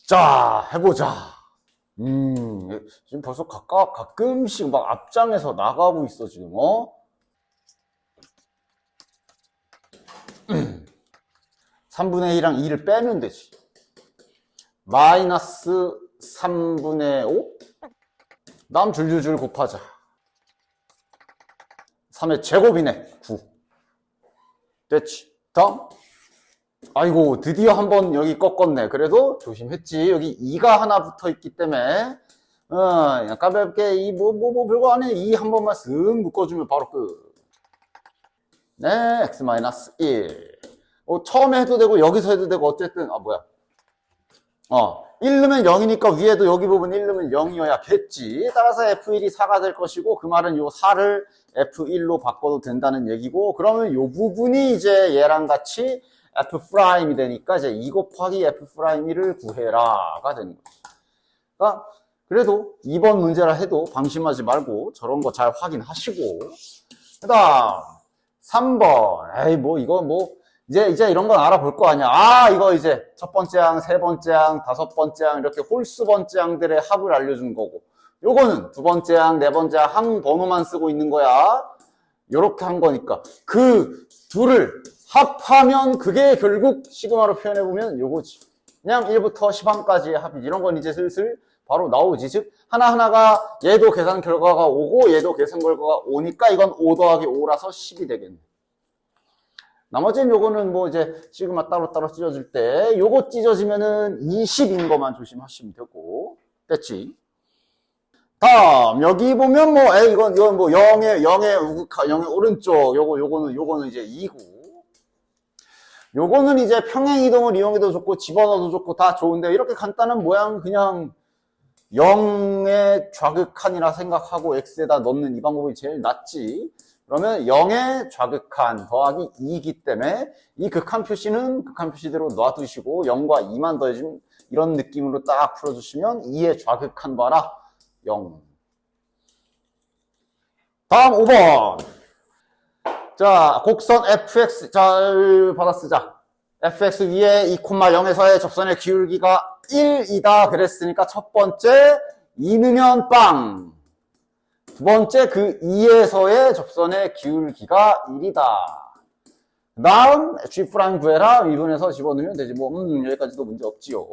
자, 해보자. 지금 벌써 가끔씩 막 앞장에서 나가고 있어, 지금, 3분의 1이랑 2를 빼면 되지. 마이너스 3분의 5? 다음 줄줄줄 곱하자. 3의 제곱이네. 9. 됐지. 다음. 아이고, 드디어 한번 여기 꺾었네. 그래도 조심했지. 여기 2가 하나 붙어 있기 때문에, 그냥 가볍게 별거 안 해. 2 한 번만 쓱 묶어주면 바로 끝. 네, x-1. 처음에 해도 되고, 여기서 해도 되고, 어쨌든, 뭐야. 1 넣으면 0이니까 위에도 여기 부분 1 넣으면 0이어야겠지. 따라서 F1이 4가 될 것이고, 그 말은 요 4를 F1로 바꿔도 된다는 얘기고, 그러면 요 부분이 이제 얘랑 같이 F'이 되니까 이제 2 곱하기 F'를 구해라가 되는 거지. 그러니까 그래도 2번 문제라 해도 방심하지 말고 저런 거 잘 확인하시고, 그 다음 3번. 이제 이런 건 알아볼 거 아니야. 이거 이제 첫 번째 항, 세 번째 항, 다섯 번째 항, 이렇게 홀수 번째 항들의 합을 알려준 거고, 요거는 두 번째 항, 네 번째 항 번호만 쓰고 있는 거야. 요렇게 한 거니까 그 둘을 합하면 그게 결국 시그마로 표현해보면 요거지. 그냥 1부터 10항까지의 합이. 이런 건 이제 슬슬 바로 나오지. 즉 하나하나가 얘도 계산 결과가 5고 얘도 계산 결과가 5니까 이건 5 더하기 5라서 10이 되겠네. 나머지는 요거는 뭐 이제 시그마 따로따로 찢어질 때 요거 찢어지면은 20인 것만 조심하시면 되고. 됐지? 다음 여기 보면 이건 뭐 0의 우극화, 0의 오른쪽, 요거는 이제 2고, 요거는 이제 평행 이동을 이용해도 좋고 집어넣어도 좋고 다 좋은데, 이렇게 간단한 모양 그냥 0의 좌극한이라 생각하고 x에다 넣는 이 방법이 제일 낫지. 그러면 0의 좌극한 더하기 2이기 때문에 이 극한 표시는 극한 표시대로 놔두시고 0과 2만 더해주면 이런 느낌으로 딱 풀어주시면 2의 좌극한 봐라. 0. 다음 5번. 자, 곡선 fx. 자, 받아 쓰자. fx 위에 2,0에서의 접선의 기울기가 1이다 그랬으니까 첫 번째 2 넣으면 빵. 두 번째 그 2에서의 접선의 기울기가 1이다. 그 다음 G' 구해라. 미분해서 집어넣으면 되지. 여기까지도 문제 없지요.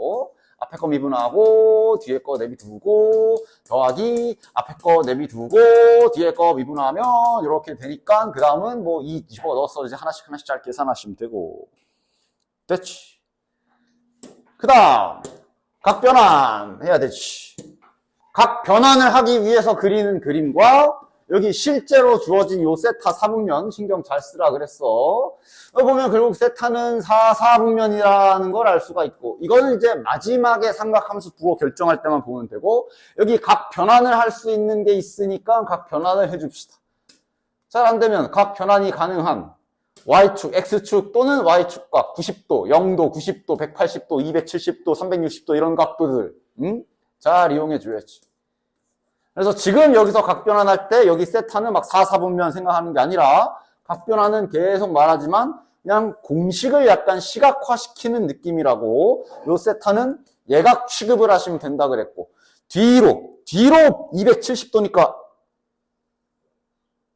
앞에 거 미분하고 뒤에 거 내비두고 더하기 앞에 거 내비두고 뒤에 거 미분하면 이렇게 되니까 그 다음은 이 집어 넣어서 이제 하나씩 잘 계산하시면 되고. 됐지. 그 다음 각변환 해야 되지. 각변환을 하기 위해서 그리는 그림과 여기 실제로 주어진 요 세타 4분면 신경 잘 쓰라 그랬어. 여기 보면 결국 세타는 4분면이라는 걸 알 수가 있고, 이거는 이제 마지막에 삼각함수 부호 결정할 때만 보면 되고, 여기 각 변환을 할 수 있는 게 있으니까 각 변환을 해줍시다. 잘 안 되면 각 변환이 가능한 Y축, X축 또는 Y축각 90도, 0도, 90도, 180도, 270도, 360도 이런 각도들 잘 이용해 줘야지. 그래서 지금 여기서 각변환할 때 여기 세타는 막 4분면 생각하는 게 아니라, 각변환은 계속 말하지만 그냥 공식을 약간 시각화시키는 느낌이라고, 요 세타는 예각 취급을 하시면 된다 그랬고, 뒤로 270도니까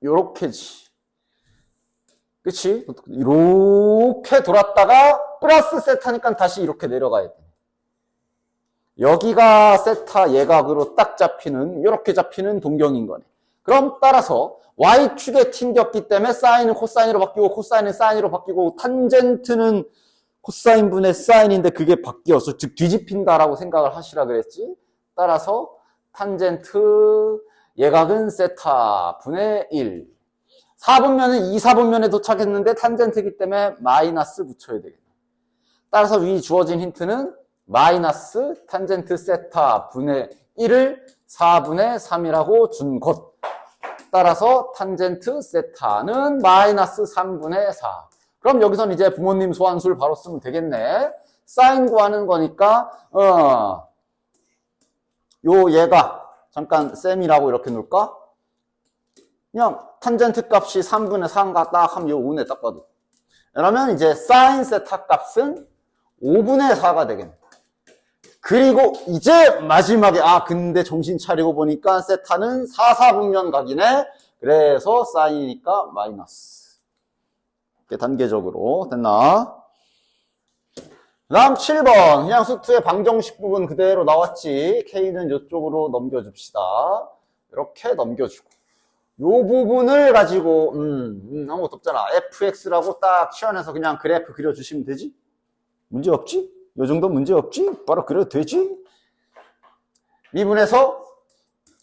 요렇게지. 그치? 이렇게 돌았다가 플러스 세타니까 다시 이렇게 내려가야 돼. 여기가 세타 예각으로 딱 잡히는, 이렇게 잡히는 동경인 거네. 그럼 따라서 Y축에 튕겼기 때문에 사인은 코사인으로 바뀌고 코사인은 사인으로 바뀌고 탄젠트는 코사인분의 사인인데 그게 바뀌어서 즉 뒤집힌다라고 생각을 하시라 그랬지. 따라서 탄젠트 예각은 세타 분의 1. 4분면은 2, 4분면에 도착했는데 탄젠트이기 때문에 마이너스 붙여야 되겠네. 따라서 위 주어진 힌트는 마이너스 탄젠트 세타 분의 1을 4분의 3이라고 준 것. 따라서 탄젠트 세타는 마이너스 3분의 4. 그럼 여기선 이제 부모님 소환술 바로 쓰면 되겠네. 사인 구하는 거니까 요 얘가 잠깐 셈이라고 이렇게 놓을까? 그냥 탄젠트 값이 3분의 4인가 딱 하면 요 운에 딱 봐도. 그러면 이제 사인 세타 값은 5분의 4가 되겠네. 그리고 이제 마지막에 근데 정신 차리고 보니까 세타는 4,4분면 각이네. 그래서 사인이니까 마이너스. 이렇게 단계적으로 됐나? 그 다음 7번 그냥 수투의 방정식 부분 그대로 나왔지. K는 이쪽으로 넘겨줍시다. 이렇게 넘겨주고 요 부분을 가지고 아무것도 없잖아. fx라고 딱 치환해서 그냥 그래프 그려주시면 되지. 문제 없지? 요 정도 문제 없지? 바로 그려도 되지? 미분에서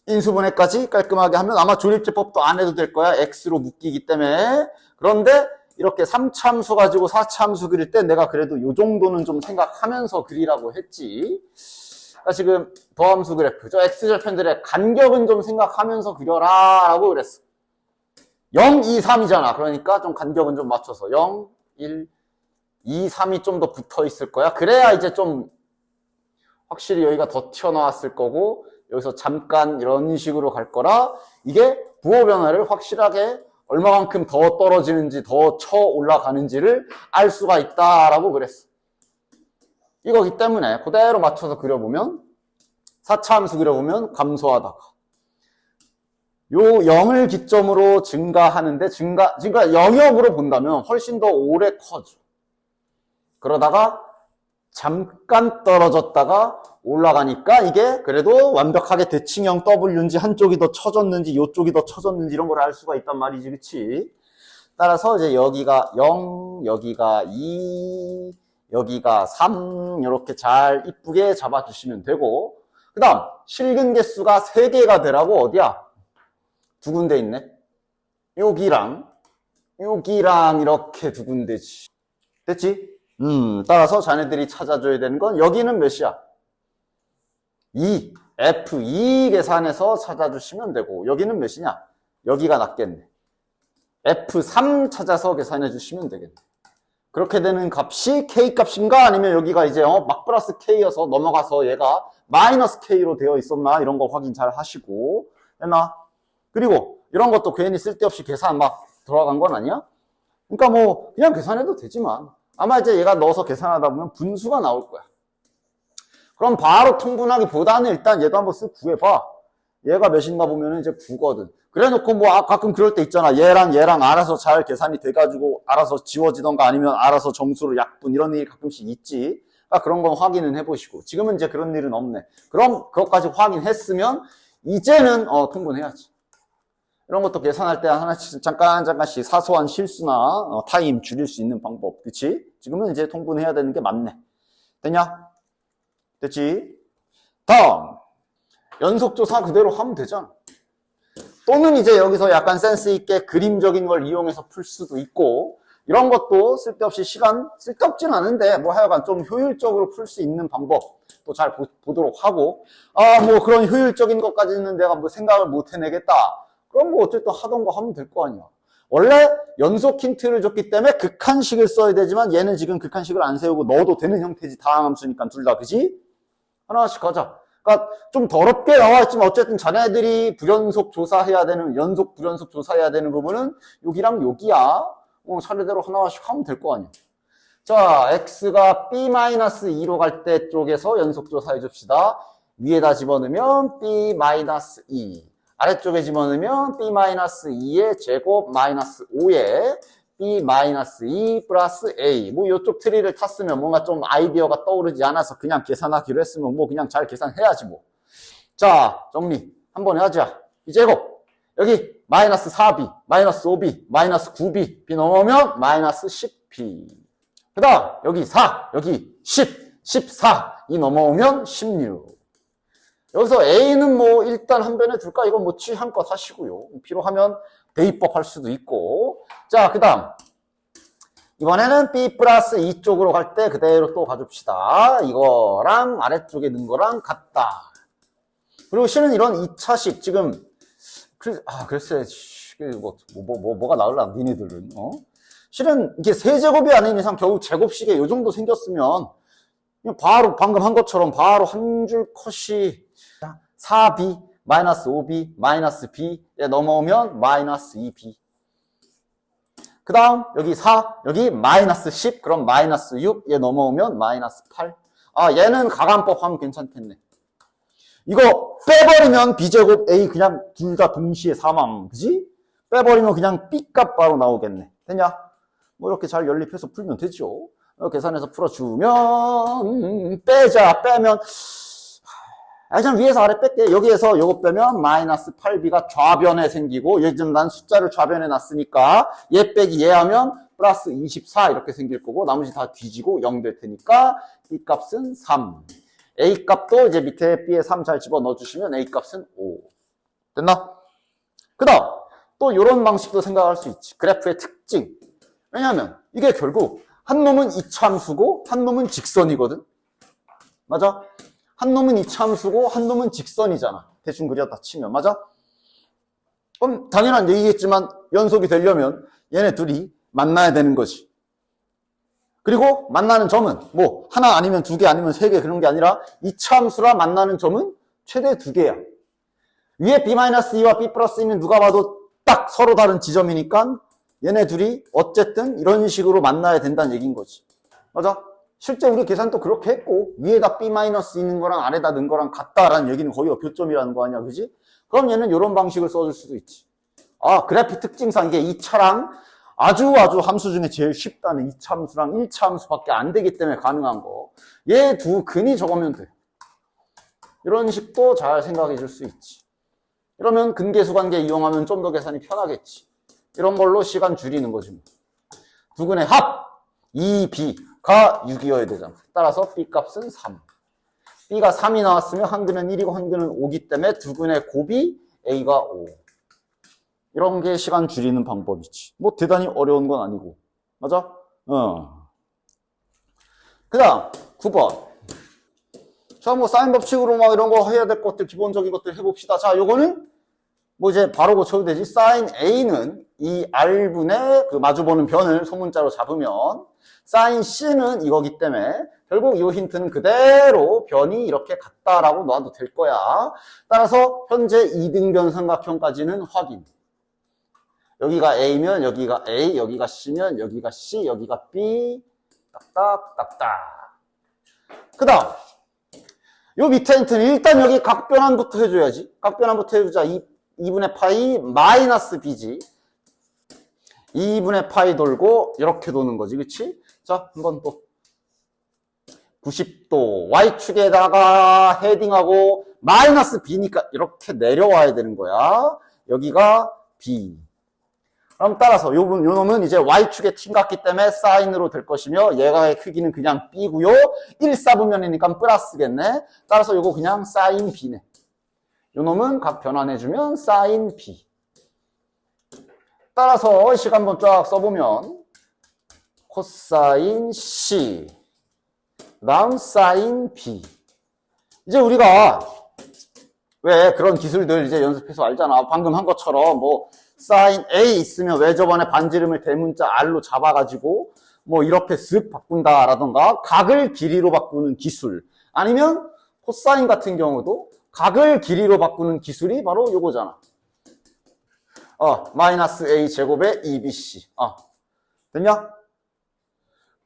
인수분해까지 깔끔하게 하면 아마 조립제법도 안 해도 될 거야. x로 묶이기 때문에. 그런데 이렇게 3차함수 가지고 4차함수 그릴 때 내가 그래도 요 정도는 좀 생각하면서 그리라고 했지. 그러니까 지금 더함수 그래프, 저 x절편들의 간격은 좀 생각하면서 그려라 라고 그랬어. 0, 2, 3이잖아. 그러니까 좀 간격은 좀 맞춰서 0, 1, 2, 3이 좀 더 붙어 있을 거야. 그래야 이제 좀 확실히 여기가 더 튀어나왔을 거고 여기서 잠깐 이런 식으로 갈 거라 이게 부호 변화를 확실하게 얼마만큼 더 떨어지는지 더 쳐 올라가는지를 알 수가 있다라고 그랬어. 이거기 때문에 그대로 맞춰서 그려보면 4차 함수 그려보면 감소하다가 요 0을 기점으로 증가하는데 그러니까 영역으로 본다면 훨씬 더 오래 커져. 그러다가 잠깐 떨어졌다가 올라가니까 이게 그래도 완벽하게 대칭형 W인지 한쪽이 더 쳐졌는지 이쪽이 더 쳐졌는지 이런 걸 알 수가 있단 말이지. 그치? 따라서 이제 여기가 0, 여기가 2, 여기가 3 이렇게 잘 이쁘게 잡아주시면 되고 그 다음 실근 개수가 3개가 되라고 어디야? 2군데 있네. 여기랑 이렇게 2군데지. 됐지? 따라서 자네들이 찾아줘야 되는 건 여기는 몇이야? 2, F2 계산해서 찾아주시면 되고 여기는 몇이냐? 여기가 낫겠네. F3 찾아서 계산해 주시면 되겠네. 그렇게 되는 값이 K 값인가? 아니면 여기가 이제 막 플러스 K여서 넘어가서 얘가 마이너스 K로 되어 있었나? 이런 거 확인 잘 하시고 됐나? 그리고 이런 것도 괜히 쓸데없이 계산 막 들어간 건 아니야? 그러니까 뭐 그냥 계산해도 되지만 아마 이제 얘가 넣어서 계산하다 보면 분수가 나올 거야. 그럼 바로 통분하기보다는 일단 얘도 한번 쓱 구해봐. 얘가 몇인가 보면은 이제 9거든. 그래 놓고 뭐 가끔 그럴 때 있잖아. 얘랑 알아서 잘 계산이 돼가지고 알아서 지워지던가 아니면 알아서 점수로 약분 이런 일이 가끔씩 있지. 그러니까 그런 건 확인은 해보시고. 지금은 이제 그런 일은 없네. 그럼 그것까지 확인했으면 이제는 통분해야지. 이런 것도 계산할 때 하나씩 잠깐씩 사소한 실수나 타임 줄일 수 있는 방법. 그치? 지금은 이제 통분해야 되는 게 맞네. 됐냐? 됐지? 다음 연속조사 그대로 하면 되잖아. 또는 이제 여기서 약간 센스 있게 그림적인 걸 이용해서 풀 수도 있고 이런 것도 쓸데없진 않은데 뭐 하여간 좀 효율적으로 풀 수 있는 방법 또 잘 보도록 하고 뭐 그런 효율적인 것까지는 내가 뭐 생각을 못 해내겠다. 그럼 뭐 어쨌든 하던 거 하면 될 거 아니야. 원래 연속 힌트를 줬기 때문에 극한식을 써야 되지만 얘는 지금 극한식을 안 세우고 넣어도 되는 형태지. 다항함수니까 둘 다. 그지? 하나씩 가자. 그러니까 좀 더럽게 나와있지만 어쨌든 자네들이 불연속 조사해야 되는 연속 불연속 조사해야 되는 부분은 여기랑 여기야. 차례대로 하나씩 하면 될 거 아니야. 자, x가 b-2로 갈 때 쪽에서 연속 조사해 줍시다. 위에다 집어넣으면 b-2 아래쪽에 집어넣으면 b-2의 제곱 마이너스 5에 b-2 플러스 a. 뭐 이쪽 트리를 탔으면 뭔가 좀 아이디어가 떠오르지 않아서 그냥 계산하기로 했으면 뭐 그냥 잘 계산해야지 뭐. 자, 정리 한번 하자. 이 제곱 여기 마이너스 4b, 마이너스 5b, 마이너스 9b b 넘어오면 마이너스 10b. 그 다음 여기 4, 여기 10, 14 이 넘어오면 16. 여기서 A는 뭐 일단 한 변에 둘까? 이건 뭐 취향껏 하시고요. 필요하면 대입법 할 수도 있고. 자, 그 다음 이번에는 B 플러스 2 쪽으로 갈 때 그대로 또 가줍시다. 이거랑 아래쪽에 넣은 거랑 같다. 그리고 실은 이런 2차식 지금 글쎄 뭐가 나올라 니네들은 실은 이게 세제곱이 아닌 이상 결국 제곱식에 요 정도 생겼으면 그냥 바로 방금 한 것처럼 바로 한 줄 컷이 4b, 마이너스 5b, 마이너스 b에 넘어오면 마이너스 2b. 그 다음 여기 4, 여기 마이너스 10, 그럼 마이너스 6에 넘어오면 마이너스 8. 아, 얘는 가감법 하면 괜찮겠네. 이거 빼버리면 B제곱 A 그냥 둘 다 동시에 사망. 그지? 빼버리면 그냥 B값 바로 나오겠네. 되냐? 뭐 이렇게 잘 연립해서 풀면 되죠. 계산해서 풀어주면 빼면 그냥 위에서 아래 뺄게. 여기에서 요거 빼면 마이너스 8B가 좌변에 생기고 요즘 난 숫자를 좌변에 놨으니까 얘 빼기 얘 하면 플러스 24 이렇게 생길 거고 나머지 다 뒤지고 0 될 테니까 B 값은 3. A 값도 이제 밑에 B에 3 잘 집어 넣어주시면 A 값은 5. 됐나? 그 다음 또 이런 방식도 생각할 수 있지. 그래프의 특징. 왜냐하면 이게 결국 한 놈은 이차함수고 한 놈은 직선이거든. 맞아? 한 놈은 이차함수고 한 놈은 직선이잖아. 대충 그렸다 치면. 맞아? 그럼 당연한 얘기겠지만 연속이 되려면 얘네 둘이 만나야 되는 거지. 그리고 만나는 점은 뭐 하나 아니면 두 개 아니면 세 개 그런 게 아니라 이차함수라 만나는 점은 최대 두 개야. 위에 B-2와 B 플러스 2는 누가 봐도 딱 서로 다른 지점이니까 얘네 둘이 어쨌든 이런 식으로 만나야 된다는 얘기인 거지. 맞아? 실제 우리 계산도 그렇게 했고 위에다 B- 있는 거랑 아래다 넣은 거랑 같다라는 얘기는 거의 교점이라는 거 아니야. 그지? 그럼 얘는 이런 방식을 써줄 수도 있지. 아, 그래프 특징상 이게 2차랑 아주 함수 중에 제일 쉽다는 2차 함수랑 1차 함수밖에 안 되기 때문에 가능한 거. 얘 두 근이 적으면 돼. 이런 식도 잘 생각해 줄 수 있지. 이러면 근계수 관계 이용하면 좀 더 계산이 편하겠지. 이런 걸로 시간 줄이는 거지. 뭐. 두 근의 합 2B가 6이어야 되잖아. 따라서 B 값은 3. B가 3이 나왔으면 한 근은 1이고 한 근은 5기 때문에 두 근의 곱이 A가 5. 이런 게 시간 줄이는 방법이지. 뭐 대단히 어려운 건 아니고. 맞아? 그 다음 9번. 자, 뭐 사인 법칙으로 막 이런 거 해야 될 것들 기본적인 것들 해봅시다. 자, 요거는 뭐 이제 바로 고쳐도 되지. 사인 A는 이 R분의 그 마주보는 변을 소문자로 잡으면 사인 C는 이거기 때문에 결국 이 힌트는 그대로 변이 이렇게 같다라고 놔도 될 거야. 따라서 현재 2등변 삼각형까지는 확인. 여기가 A면 여기가 A, 여기가 C면 여기가 C, 여기가 B. 딱딱딱딱. 그 다음 요 밑에 힌트는 일단 여기 각변환부터 해줘야지. 각변환부터 해주자. 2분의 파이 마이너스 B지. 2분의 파이 돌고 이렇게 도는 거지. 그치? 자, 한번 또 90도 Y축에다가 헤딩하고 마이너스 B니까 이렇게 내려와야 되는 거야. 여기가 B. 그럼 따라서 요 놈은 이제 Y축에 팀 같기 때문에 사인으로 될 것이며 얘가의 크기는 그냥 B고요. 1사분면이니까 플러스겠네. 따라서 요거 그냥 사인 B네. 요 놈은 각 변환해주면 사인 B. 따라서 식 한번 쫙 써보면 코사인 C 다음 사인 B. 이제 우리가 왜 그런 기술들 이제 연습해서 알잖아. 방금 한 것처럼 뭐 사인 A 있으면 왜 저번에 반지름을 대문자 R로 잡아가지고 뭐 이렇게 쓱 바꾼다라던가 각을 길이로 바꾸는 기술. 아니면 코사인 같은 경우도 각을 길이로 바꾸는 기술이 바로 요거잖아. 마이너스 A 제곱에 2BC. 됐냐?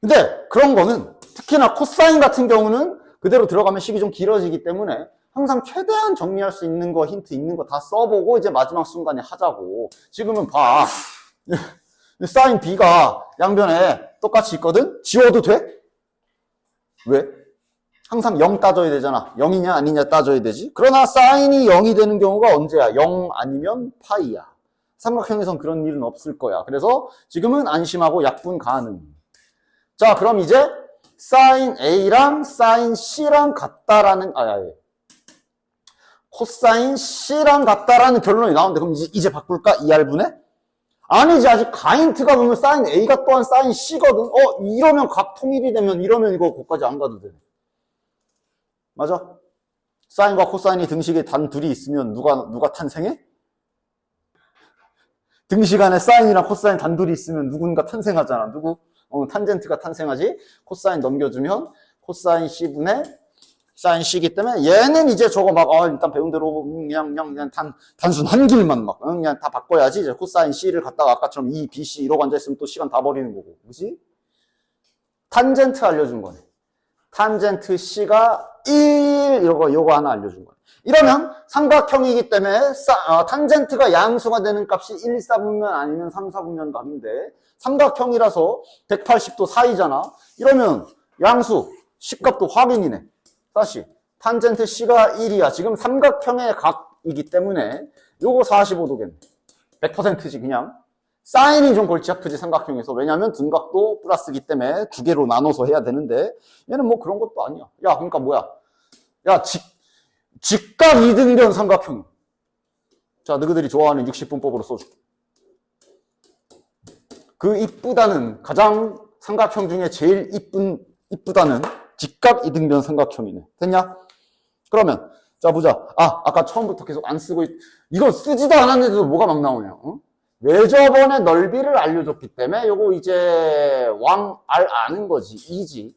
근데 그런 거는 특히나 코사인 같은 경우는 그대로 들어가면 식이 좀 길어지기 때문에 항상 최대한 정리할 수 있는 거, 힌트 있는 거 다 써보고 이제 마지막 순간에 하자고. 지금은 봐. 사인 B가 양변에 똑같이 있거든? 지워도 돼? 왜? 항상 0 따져야 되잖아. 0이냐 아니냐 따져야 되지. 그러나 사인이 0이 되는 경우가 언제야? 0 아니면 파이야. 삼각형에선 그런 일은 없을 거야. 그래서 지금은 안심하고 약분 가능. 자, 그럼 이제 사인 A랑 사인 C랑 같다라는 코사인 C랑 같다라는 결론이 나오는데 그럼 이제 바꿀까? 2R분에? 아니지. 아직 가인트가 보면 사인 A가 또한 사인 C거든. 이러면 각 통일이 되면 이러면 이거 거기까지 안 가도 돼. 맞아? 사인과 코사인이 등식에 단 둘이 있으면 누가 탄생해? 등식 안에 사인이랑 코사인 단둘이 있으면 누군가 탄생하잖아. 누구? 탄젠트가 탄생하지. 코사인 넘겨주면 코사인 C분의 사인 C이기 때문에 얘는 이제 저거 막 일단 배운 대로 그냥 단순 한 길만 막 그냥 다 바꿔야지. 이제 코사인 C를 갖다가 아까처럼 2BC 이러고 앉아있으면 또 시간 다 버리는 거고. 그치? 탄젠트 알려준 거네. 탄젠트 C가 1, 요거 하나 알려준 거야. 이러면 삼각형이기 때문에 탄젠트가 양수가 되는 값이 1, 4분면 아니면 3, 4분면 값인데 삼각형이라서 180도 사이잖아. 이러면 양수 C값도 확인이네. 다시 탄젠트 C가 1이야. 지금 삼각형의 각이기 때문에 요거 45도겠네. 100%지 그냥. 사인이 좀 골치 아프지 삼각형에서. 왜냐면 등각도 플러스기 때문에 두 개로 나눠서 해야 되는데 얘는 뭐 그런 것도 아니야. 야 그러니까 뭐야. 야 직각 이등변 삼각형. 자 너희들이 좋아하는 60분법으로 써줄게. 그 이쁘다는 가장 삼각형 중에 제일 이쁘다는 직각 이등변 삼각형이네. 됐냐? 그러면 자 보자. 아까 처음부터 계속 안 쓰고 이거 쓰지도 않았는데도 뭐가 막 나오냐. 어? 외접원의 넓이를 알려줬기 때문에 요거 이제 아는 거지. 2지.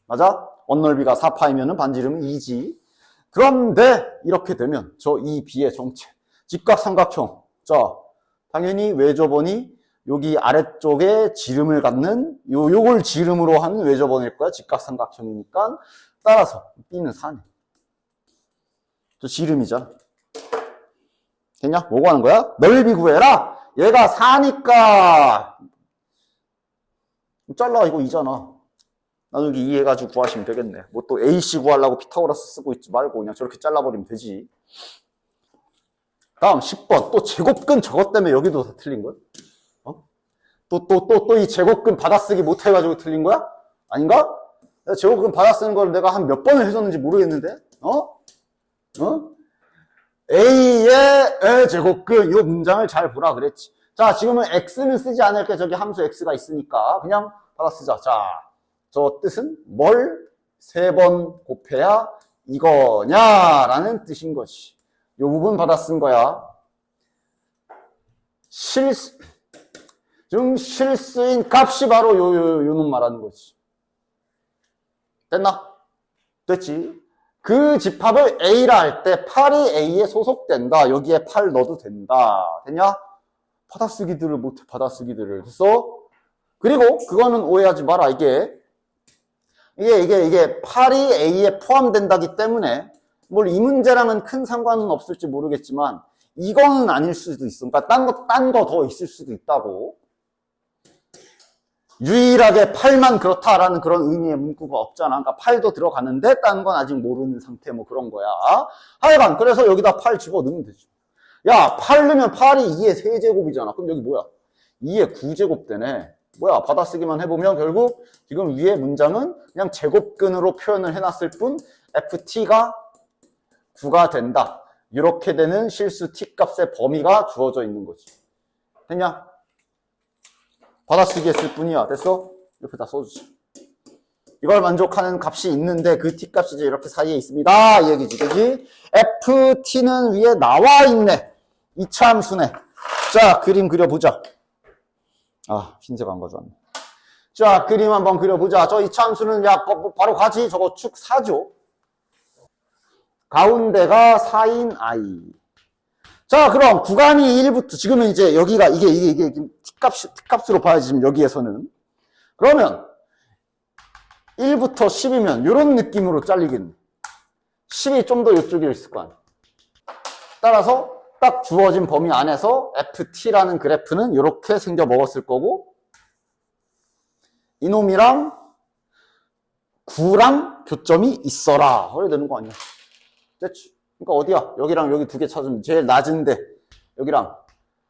맞아? 원넓이가 4파이면은 반지름은 2지. 그런데 이렇게 되면 저 이 B의 정체. 직각 삼각형. 자, 당연히 외접원이 여기 아래쪽에 지름을 갖는 요걸 지름으로 한 외접원일 거야. 직각 삼각형이니까. 따라서 B는 4네. 저 지름이잖아. 됐냐? 뭐고 하는 거야? 넓이 구해라. 얘가 4니까 잘라. 이거 2잖아. 나중에 2 해가지고 구하시면 되겠네. 뭐 또 AC 구하려고 피타고라스 쓰고 있지 말고 그냥 저렇게 잘라버리면 되지. 다음 10번. 또 제곱근 저것 때문에 여기도 다 틀린 거야? 어? 또 이 제곱근 받아쓰기 못해가지고 틀린 거야? 아닌가? 제곱근 받아쓰는 걸 내가 한 몇 번을 해줬는지 모르겠는데? A의 제곱근 이 문장을 잘 보라 그랬지. 자 지금은 X는 쓰지 않을게. 저기 함수 X가 있으니까 그냥 받아쓰자. 자 저 뜻은 뭘 3번 곱해야 이거냐라는 뜻인 거지. 이 부분 받아 쓴 거야. 실수인 값이 바로 요놈 말하는 거지. 됐나? 됐지? 그 집합을 A라 할 때 8이 A에 소속된다. 여기에 8 넣어도 된다. 됐냐? 받아쓰기들을 못해. 받아쓰기들을. 됐어? 그리고 그거는 오해하지 마라. 이게 8이 A에 포함된다기 때문에 뭘 이 문제랑은 큰 상관은 없을지 모르겠지만 이거는 아닐 수도 있어. 그러니까 딴 거 더 있을 수도 있다고. 유일하게 8만 그렇다라는 그런 의미의 문구가 없잖아. 그러니까 8도 들어가는데 딴 건 아직 모르는 상태 뭐 그런 거야. 하여간 그래서 여기다 8 집어넣으면 되지. 야 8 넣으면 8이 2의 세제곱이잖아. 그럼 여기 뭐야? 2의 9제곱 되네. 뭐야 받아쓰기만 해보면 결국 지금 위에 문장은 그냥 제곱근으로 표현을 해놨을 뿐 ft가 9가 된다. 이렇게 되는 실수 t값의 범위가 주어져 있는 거지. 됐냐? 받아쓰기 했을 뿐이야. 됐어? 옆에다 써주자. 이걸 만족하는 값이 있는데 그 t값이 이제 이렇게 사이에 있습니다. 이 얘기지. 그지? ft는 위에 나와 있네. 이차함수네. 자 그림 그려보자. 흰색 안 가져왔네. 자, 그림 한번 그려보자. 저 이차함수는, 바로 가지. 저거 축 4죠. 가운데가 4인 i. 자, 그럼 구간이 1부터, 지금은 이제 여기가, 이게 t값으로 봐야지, 지금 여기에서는. 그러면, 1부터 10이면, 요런 느낌으로 잘리겠네. 10이 좀 더 이쪽에 있을 거 아니야. 따라서, 딱 주어진 범위 안에서 ft라는 그래프는 이렇게 생겨 먹었을 거고 이놈이랑 9랑 교점이 있어라. 그래야 되는 거 아니야. 됐지? 그러니까 어디야? 여기랑 여기 두 개 찾으면 제일 낮은데 여기랑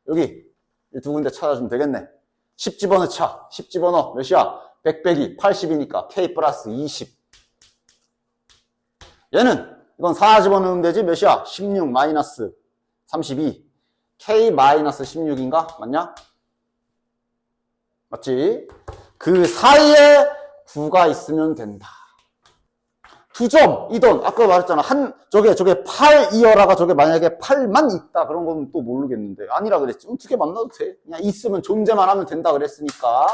여기 이 두 군데 찾아주면 되겠네. 10 집어넣자. 10 집어넣어. 몇이야? 100 빼기 80이니까 k 플러스 20. 얘는 이건 4 집어넣으면 되지. 몇이야? 16 마이너스 32. K-16인가? 맞냐? 맞지? 그 사이에 9가 있으면 된다. 2점, 2던. 아까 말했잖아. 저게 8이어라가 저게 만약에 8만 있다. 그런 건 또 모르겠는데. 아니라 그랬지. 두 개 만나도 돼. 그냥 있으면 존재만 하면 된다 그랬으니까.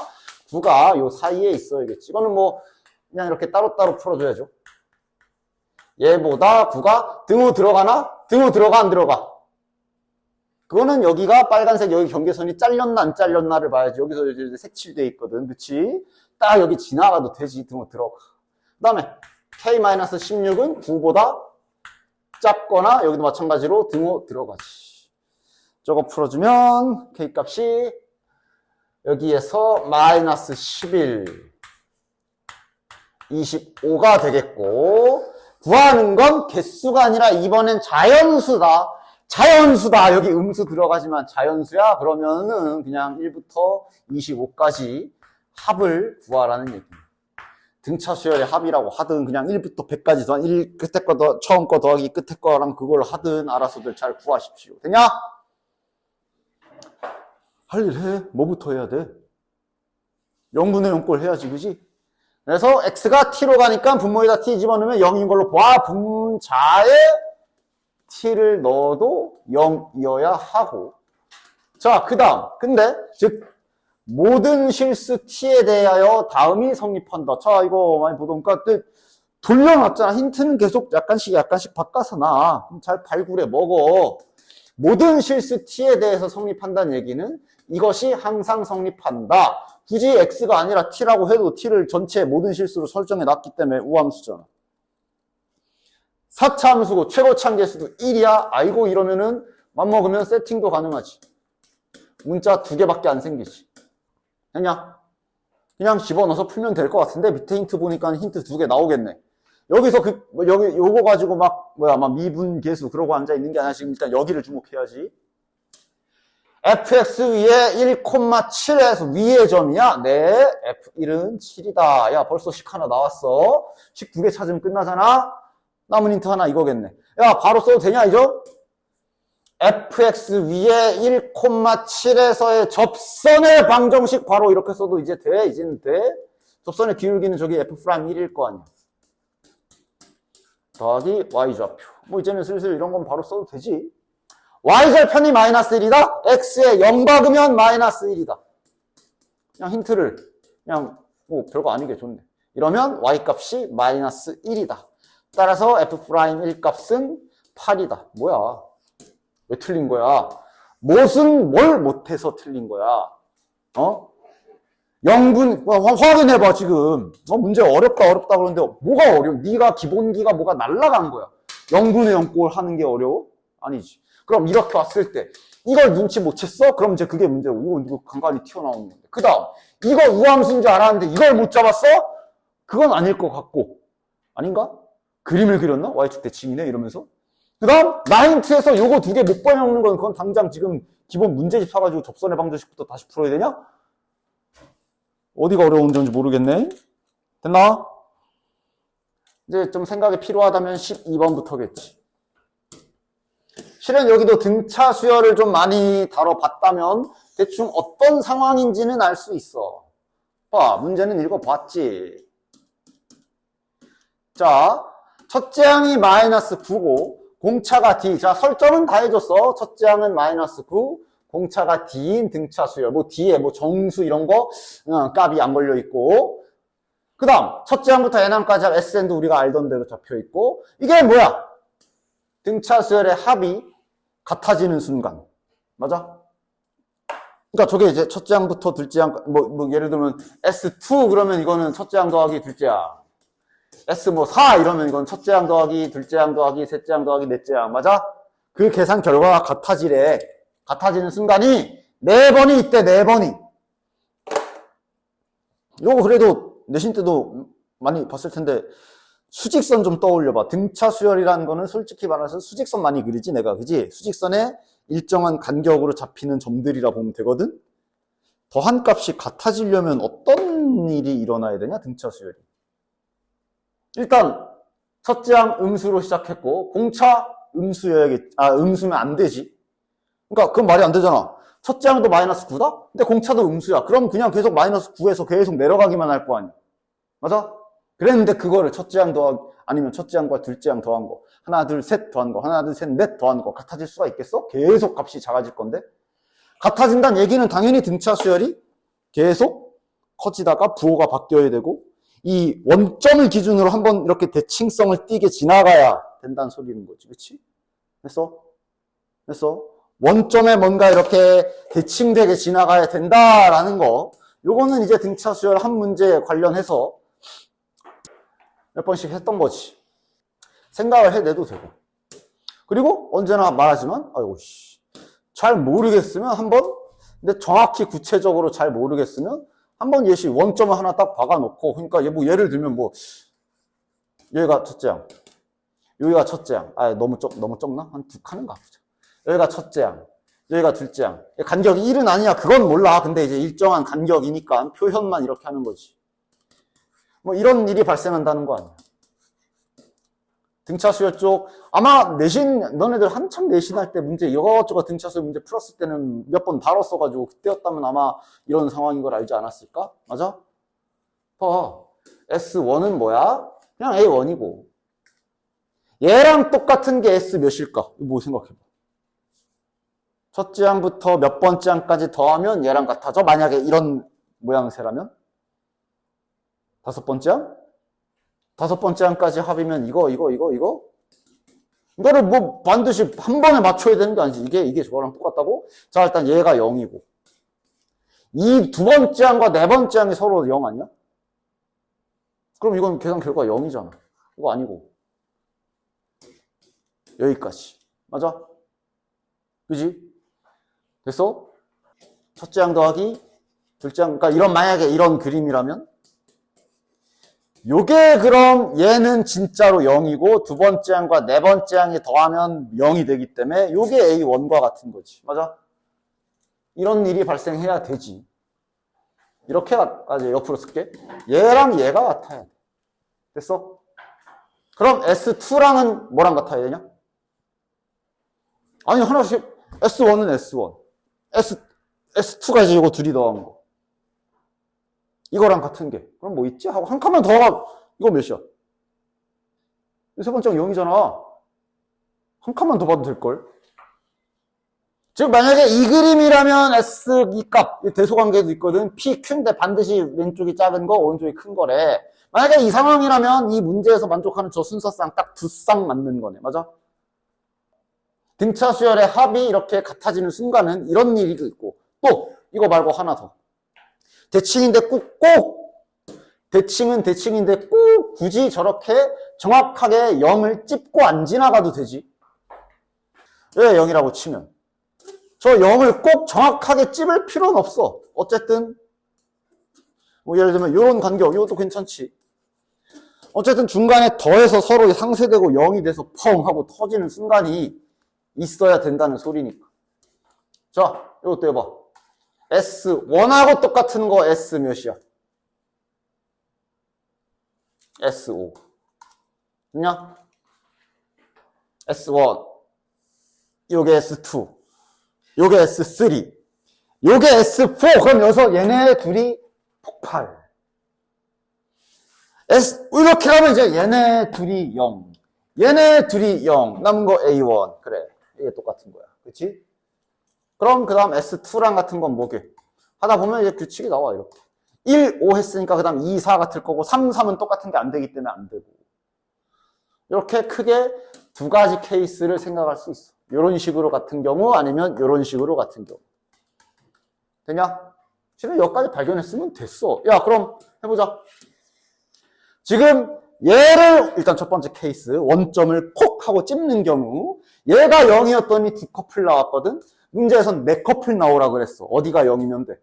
9가 요 사이에 있어야겠지. 이거는 뭐, 그냥 이렇게 따로따로 풀어줘야죠. 얘보다 9가 등호 들어가나? 등호 들어가, 안 들어가? 그거는 여기가 빨간색 여기 경계선이 잘렸나 안 잘렸나를 봐야지. 여기서 이제 색칠돼 있거든. 그치? 딱 여기 지나가도 되지. 등호 들어가. 그 다음에 K-16은 9보다 작거나 여기도 마찬가지로 등호 들어가지. 저거 풀어주면 K 값이 여기에서 마이너스 11, 25가 되겠고, 구하는 건 개수가 아니라 이번엔 자연수다. 자연수다. 여기 음수 들어가지만 자연수야? 그러면은 그냥 1부터 25까지 합을 구하라는 얘기입니다. 등차 수열의 합이라고 하든 그냥 1부터 100까지 더한 1 끝에 거 더, 처음 거 더하기 끝에 거랑 그걸 하든 알아서들 잘 구하십시오. 되냐? 할 일 해. 뭐부터 해야 돼? 0분의 0꼴 해야지, 그지? 그래서 x가 t로 가니까 분모에다 t 집어넣으면 0인 걸로 봐. 분자에 t를 넣어도 0이어야 하고. 자, 그 다음. 근데, 즉, 모든 실수 t에 대하여 다음이 성립한다. 자, 이거 많이 보던가, 돌려놨잖아. 힌트는 계속 약간씩 바꿔서 놔. 잘 발굴해 먹어. 모든 실수 t에 대해서 성립한다는 얘기는 이것이 항상 성립한다. 굳이 x가 아니라 t라고 해도 t를 전체 모든 실수로 설정해 놨기 때문에 우함수잖아. 4차 함수고 최고차 함계수도 1이야. 아이고 이러면은 맘먹으면 세팅도 가능하지. 문자 2개밖에 안 생기지. 됐냐? 그냥 집어넣어서 풀면 될 것 같은데 밑에 힌트 보니까 힌트 2개 나오겠네. 여기서 여기 요거 가지고 막 미분계수 그러고 앉아 있는 게 아니라 지금 일단 여기를 주목해야지. fx 위에 1,7에서 위의 점이야? 네. f1은 7이다. 야, 벌써 식 하나 나왔어. 식 2개 찾으면 끝나잖아? 남은 힌트 하나 이거겠네. 야, 바로 써도 되냐, 이죠? fx 위에 1,7에서의 접선의 방정식 바로 이렇게 써도 이제 돼? 이제는 돼? 접선의 기울기는 저기 f'1일 거 아니야. 더하기 y좌표. 뭐 이제는 슬슬 이런 건 바로 써도 되지. y절편이 마이너스 1이다? x에 0 박으면 마이너스 1이다. 그냥 힌트를 그냥 뭐 별거 아니게 좋네. 이러면 y 값이 마이너스 1이다. 따라서 f'1 값은 8이다. 뭐야? 왜 틀린 거야? 무슨 뭘 못해서 틀린 거야? 어? 0분 확인해봐 지금. 문제 어렵다 그러는데 뭐가 어려워? 네가 기본기가 뭐가 날라간 거야. 0분의 0꼴 하는 게 어려워? 아니지. 그럼 이렇게 왔을 때 이걸 눈치 못 챘어? 그럼 이제 그게 문제고 이거 간간히 튀어나오는 건데. 그 다음 이거 우함수인 줄 알았는데 이걸 못 잡았어? 그건 아닐 것 같고. 아닌가? 그림을 그렸나? y축 대칭이네 이러면서. 그 다음 나인트에서 요거 2개 못 빼먹는 건 그건 당장 지금 기본 문제집 사가지고 접선의 방정식부터 다시 풀어야 되냐? 어디가 어려운 점인지 모르겠네. 됐나? 이제 좀 생각이 필요하다면 12번부터겠지. 실은 여기도 등차 수열을 좀 많이 다뤄봤다면 대충 어떤 상황인지는 알 수 있어. 봐, 문제는 읽어봤지. 자, 첫째 항이 마이너스 9고 공차가 D. 자, 설정은 다 해줬어. 첫째 항은 마이너스 9, 공차가 D인 등차 수열. 뭐 D에 뭐 정수 이런 거 값이 안 걸려 있고. 그 다음 첫째 항부터 n항까지 SN도 우리가 알던 대로 잡혀 있고. 이게 뭐야? 등차 수열의 합이 같아지는 순간. 맞아? 그러니까 저게 이제 첫째 항부터 둘째 항, 뭐 예를 들면 S2 그러면 이거는 첫째 항 더하기 둘째 항. S 뭐 4 이러면 이건 첫째 항 더하기 둘째 항 더하기 셋째 항 더하기 넷째 항. 맞아? 그 계산 결과가 같아지래. 같아지는 순간이 4번이 있대. 4번이. 요거 그래도 내신 때도 많이 봤을 텐데 수직선 좀 떠올려봐. 등차 수열이라는 거는 솔직히 말해서 수직선 많이 그리지 내가. 그지? 수직선에 일정한 간격으로 잡히는 점들이라 보면 되거든. 더한 값이 같아지려면 어떤 일이 일어나야 되냐? 등차 수열이. 일단 첫째 항 음수로 시작했고 공차 음수여야겠지. 음수면 안 되지. 그러니까 그건 말이 안 되잖아. 첫째 항도 마이너스 9다? 근데 공차도 음수야. 그럼 그냥 계속 마이너스 9에서 계속 내려가기만 할 거 아니야. 맞아? 그랬는데 그거를 첫째 항 더하기 아니면 첫째 항과 둘째 항 더한 거 하나 둘 셋 더한 거 하나 둘 셋 넷 더한 거 같아질 수가 있겠어? 계속 값이 작아질 건데. 같아진다는 얘기는 당연히 등차 수열이 계속 커지다가 부호가 바뀌어야 되고 이 원점을 기준으로 한번 이렇게 대칭성을 띠게 지나가야 된다는 소리인 거지. 그치? 됐어? 원점에 뭔가 이렇게 대칭되게 지나가야 된다라는 거. 요거는 이제 등차 수열 한 문제에 관련해서 몇 번씩 했던 거지. 생각을 해내도 되고. 그리고 언제나 말하지만, 아이고, 잘 모르겠으면 한번, 근데 정확히 구체적으로 잘 모르겠으면 한번 예시 원점을 하나 딱 박아놓고, 그러니까 뭐 예를 들면 뭐, 여기가 첫째 양, 여기가 첫째 양, 너무 적나? 한 두 칸은 가보자. 여기가 첫째 양, 여기가 둘째 양. 간격이 1은 아니야. 그건 몰라. 근데 이제 일정한 간격이니까 표현만 이렇게 하는 거지. 뭐 이런 일이 발생한다는 거 아니야. 등차 수열 쪽 아마 너네들 한참 내신할 때 문제 이것저것 등차 수열 문제 풀었을 때는 몇 번 다뤘어가지고 그때였다면 아마 이런 상황인 걸 알지 않았을까? 맞아? 봐. S1은 뭐야? 그냥 A1이고 얘랑 똑같은 게 S 몇일까? 뭐 생각해봐. 첫째 항부터 몇 번째 항까지 더하면 얘랑 같아져? 만약에 이런 모양새라면? 다섯 번째 항? 다섯 번째 항까지 합이면 이거를 뭐 반드시 한 번에 맞춰야 되는 게 아니지. 이게 저거랑 똑같다고? 자, 일단 얘가 0이고. 이 두 번째 항과 네 번째 항이 서로 0 아니야? 그럼 이건 계산 결과 0이잖아. 이거 아니고. 여기까지. 맞아? 그지? 됐어? 첫째 항 더하기 둘째 항, 그러니까 만약에 이런 그림이라면 요게 그럼 얘는 진짜로 0이고 두 번째 항과 네 번째 항이 더하면 0이 되기 때문에 요게 A1과 같은 거지. 맞아? 이런 일이 발생해야 되지. 이렇게까지 옆으로 쓸게. 얘랑 얘가 같아야 돼. 됐어? 그럼 S2랑은 뭐랑 같아야 되냐? 아니 하나씩 S1은 S1 S2가 이제 이거 둘이 더한 거. 이거랑 같은 게. 그럼 뭐 있지? 하고 한 칸만 더가. 이거 몇이야? 세 번째가 0이잖아. 한 칸만 더 봐도 될걸? 즉 만약에 이 그림이라면 S 이 값, 대소관계도 있거든. P, Q인데 반드시 왼쪽이 작은 거, 오른쪽이 큰 거래. 만약에 이 상황이라면 이 문제에서 만족하는 저 순서상 딱 두 쌍 맞는 거네. 맞아? 등차 수열의 합이 이렇게 같아지는 순간은 이런 일이 있고 또 이거 말고 하나 더. 대칭인데 대칭은 대칭인데 꼭 굳이 저렇게 정확하게 0을 찝고 안 지나가도 되지. 왜 0이라고 치면 저 0을 꼭 정확하게 찝을 필요는 없어. 어쨌든 뭐 예를 들면 이런 간격 이것도 괜찮지. 어쨌든 중간에 더해서 서로 상쇄되고 0이 돼서 펑 하고 터지는 순간이 있어야 된다는 소리니까. 자, 이것도 해봐. S1하고 똑같은 거 S 몇이야? S5. 됐냐? S1. 요게 S2. 요게 S3. 요게 S4. 그럼 여기서 얘네 둘이 폭발. 이렇게 가면 이제 얘네 둘이 0. 얘네 둘이 0. 남은 거 A1. 그래. 이게 똑같은 거야. 그치? 그럼 그 다음 S2랑 같은 건 뭐게? 하다 보면 이제 규칙이 나와, 이렇게. 1, 5 했으니까 그 다음 2, 4 같을 거고 3, 3은 똑같은 게 안 되기 때문에 안 되고. 이렇게 크게 두 가지 케이스를 생각할 수 있어. 이런 식으로 같은 경우 아니면 이런 식으로 같은 경우. 되냐? 지금 여기까지 발견했으면 됐어. 야, 그럼 해보자. 지금 얘를 일단 첫 번째 케이스 원점을 콕 하고 찝는 경우 얘가 0이었더니 두 커플 나왔거든. 문제에선 네 커플 나오라 그랬어. 어디가 0이면 돼?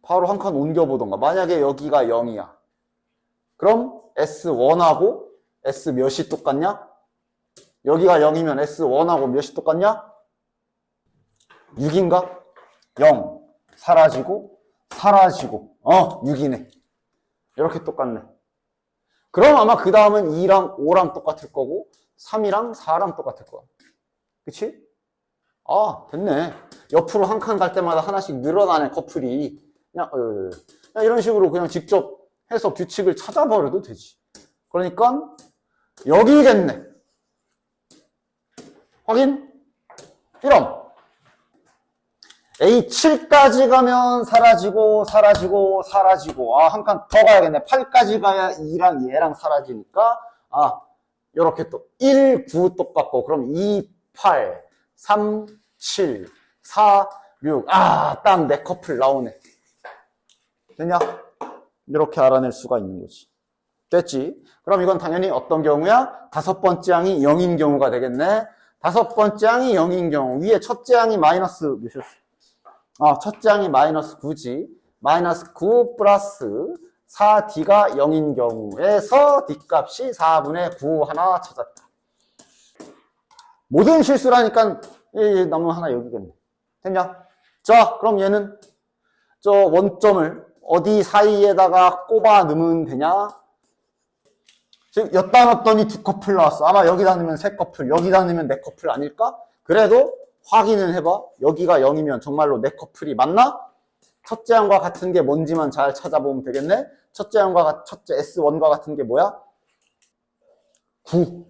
바로 한 칸 옮겨보던가. 만약에 여기가 0이야. 그럼 S1하고 S 몇이 똑같냐? 여기가 0이면 S1하고 몇이 똑같냐? 6인가? 0. 사라지고 6이네. 이렇게 똑같네. 그럼 아마 그 다음은 2랑 5랑 똑같을 거고 3이랑 4랑 똑같을 거야. 그치? 아, 됐네. 옆으로 한 칸 갈 때마다 하나씩 늘어나네, 커플이. 그냥 이런 식으로 그냥 직접 해서 규칙을 찾아버려도 되지. 그러니까 여기겠네. 확인? 그럼 A7까지 가면 사라지고 아, 한 칸 더 가야겠네. 8까지 가야 2랑 얘랑 사라지니까 요렇게 또 1, 9 똑같고 그럼 2, 8, 3, 7, 4, 6 딱 네 커플 나오네. 되냐? 이렇게 알아낼 수가 있는 거지. 됐지? 그럼 이건 당연히 어떤 경우야? 다섯 번째 항이 0인 경우가 되겠네. 다섯 번째 항이 0인 경우. 위에 첫째 항이 마이너스 몇이었어? 첫째 항이 마이너스 9지. 마이너스 9 플러스 4D가 0인 경우에서 D값이 4분의 9 하나 찾았다. 모든 실수라니까 너무 하나 여기겠네. 됐냐? 자, 그럼 얘는 저 원점을 어디 사이에다가 꼽아 넣으면 되냐? 즉, 여기다 넣었더니 2커플 나왔어. 아마 여기다 넣으면 3커플, 여기다 넣으면 4커플 아닐까? 그래도 확인을 해봐. 여기가 0이면 정말로 4커플이 맞나? 첫째 항과 같은 게 뭔지만 잘 찾아보면 되겠네? 첫째 S1과 같은 게 뭐야? 9.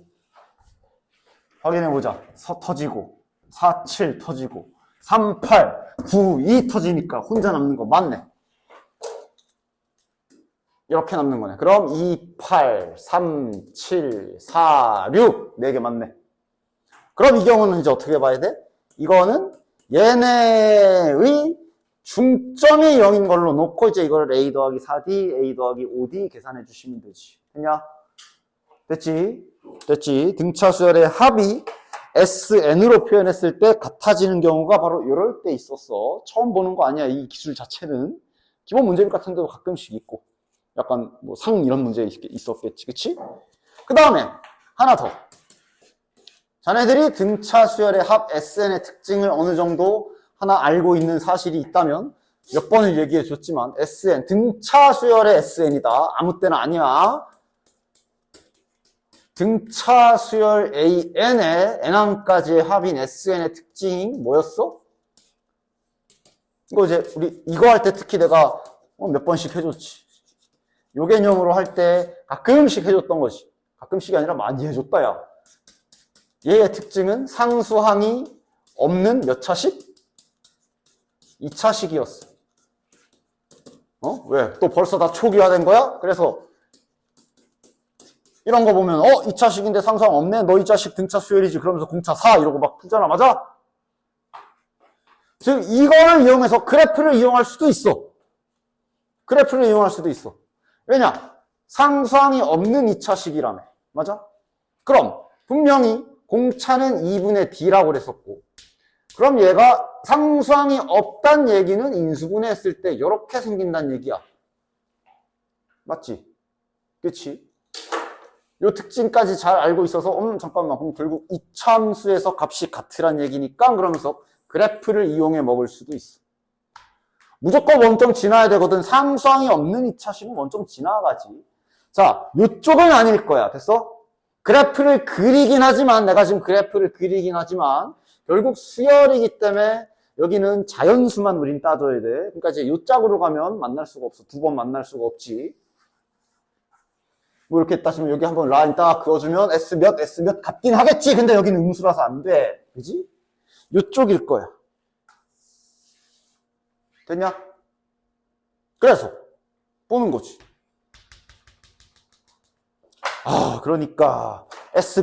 확인해보자. 터지고, 4, 7 터지고, 3, 8, 9, 2 터지니까 혼자 남는 거 맞네. 이렇게 남는 거네. 그럼 2, 8, 3, 7, 4, 6. 4개 맞네. 그럼 이 경우는 이제 어떻게 봐야 돼? 이거는 얘네의 중점이 0인 걸로 놓고 이제 이걸 A 더하기 4D, A 더하기 5D 계산해 주시면 되지. 됐냐? 됐지? 됐지? 등차 수열의 합이 SN으로 표현했을 때 같아지는 경우가 바로 이럴 때 있었어. 처음 보는 거 아니야. 이 기술 자체는. 기본 문제집 같은 데도 가끔씩 있고. 약간 뭐 상 이런 문제 있었겠지. 그치? 그 다음에 하나 더. 자네들이 등차 수열의 합 SN의 특징을 어느 정도 하나 알고 있는 사실이 있다면 몇 번을 얘기해 줬지만 SN, 등차 수열의 SN이다. 아무 때나 아니야. 등차 수열 AN의 N항까지의 합인 SN의 특징이 뭐였어? 이거 이제 우리 이거 할 때 특히 내가 몇 번씩 해줬지. 요 개념으로 할 때 가끔씩 해줬던 거지. 가끔씩이 아니라 많이 해줬다, 야. 얘의 특징은 상수항이 없는 몇 차식? 2차식이었어. 왜? 또 벌써 다 초기화된 거야? 그래서 이런 거 보면 2차식인데 상수항 없네? 너 2차식 등차 수열이지. 그러면서 공차 4 이러고 막 풀잖아. 맞아? 즉 이거를 이용해서 그래프를 이용할 수도 있어. 그래프를 이용할 수도 있어. 왜냐? 상수항이 없는 2차식이라며. 맞아? 그럼 분명히 공차는 2분의 D라고 그랬었고, 그럼 얘가 상수항이 없단 얘기는 인수분해 했을 때 이렇게 생긴다는 얘기야. 맞지? 그치? 요 특징까지 잘 알고 있어서 잠깐만, 그럼 결국 이차함수에서 값이 같으란 얘기니까 그러면서 그래프를 이용해 먹을 수도 있어. 무조건 원점 지나야 되거든. 상수항이 없는 2차식은 원점 지나가지. 자, 요쪽은 아닐 거야. 됐어? 그래프를 그리긴 하지만, 내가 지금 그래프를 그리긴 하지만 결국 수열이기 때문에 여기는 자연수만 우린 따져야 돼. 그러니까 이제 요 짝으로 가면 만날 수가 없어. 두 번 만날 수가 없지. 뭐 이렇게 따지면 여기 한번 라인 딱 그어주면 S 몇 같긴 하겠지. 근데 여기는 음수라서 안 돼. 그지? 요쪽일 거야. 됐냐? 그래서 보는 거지. 그러니까 S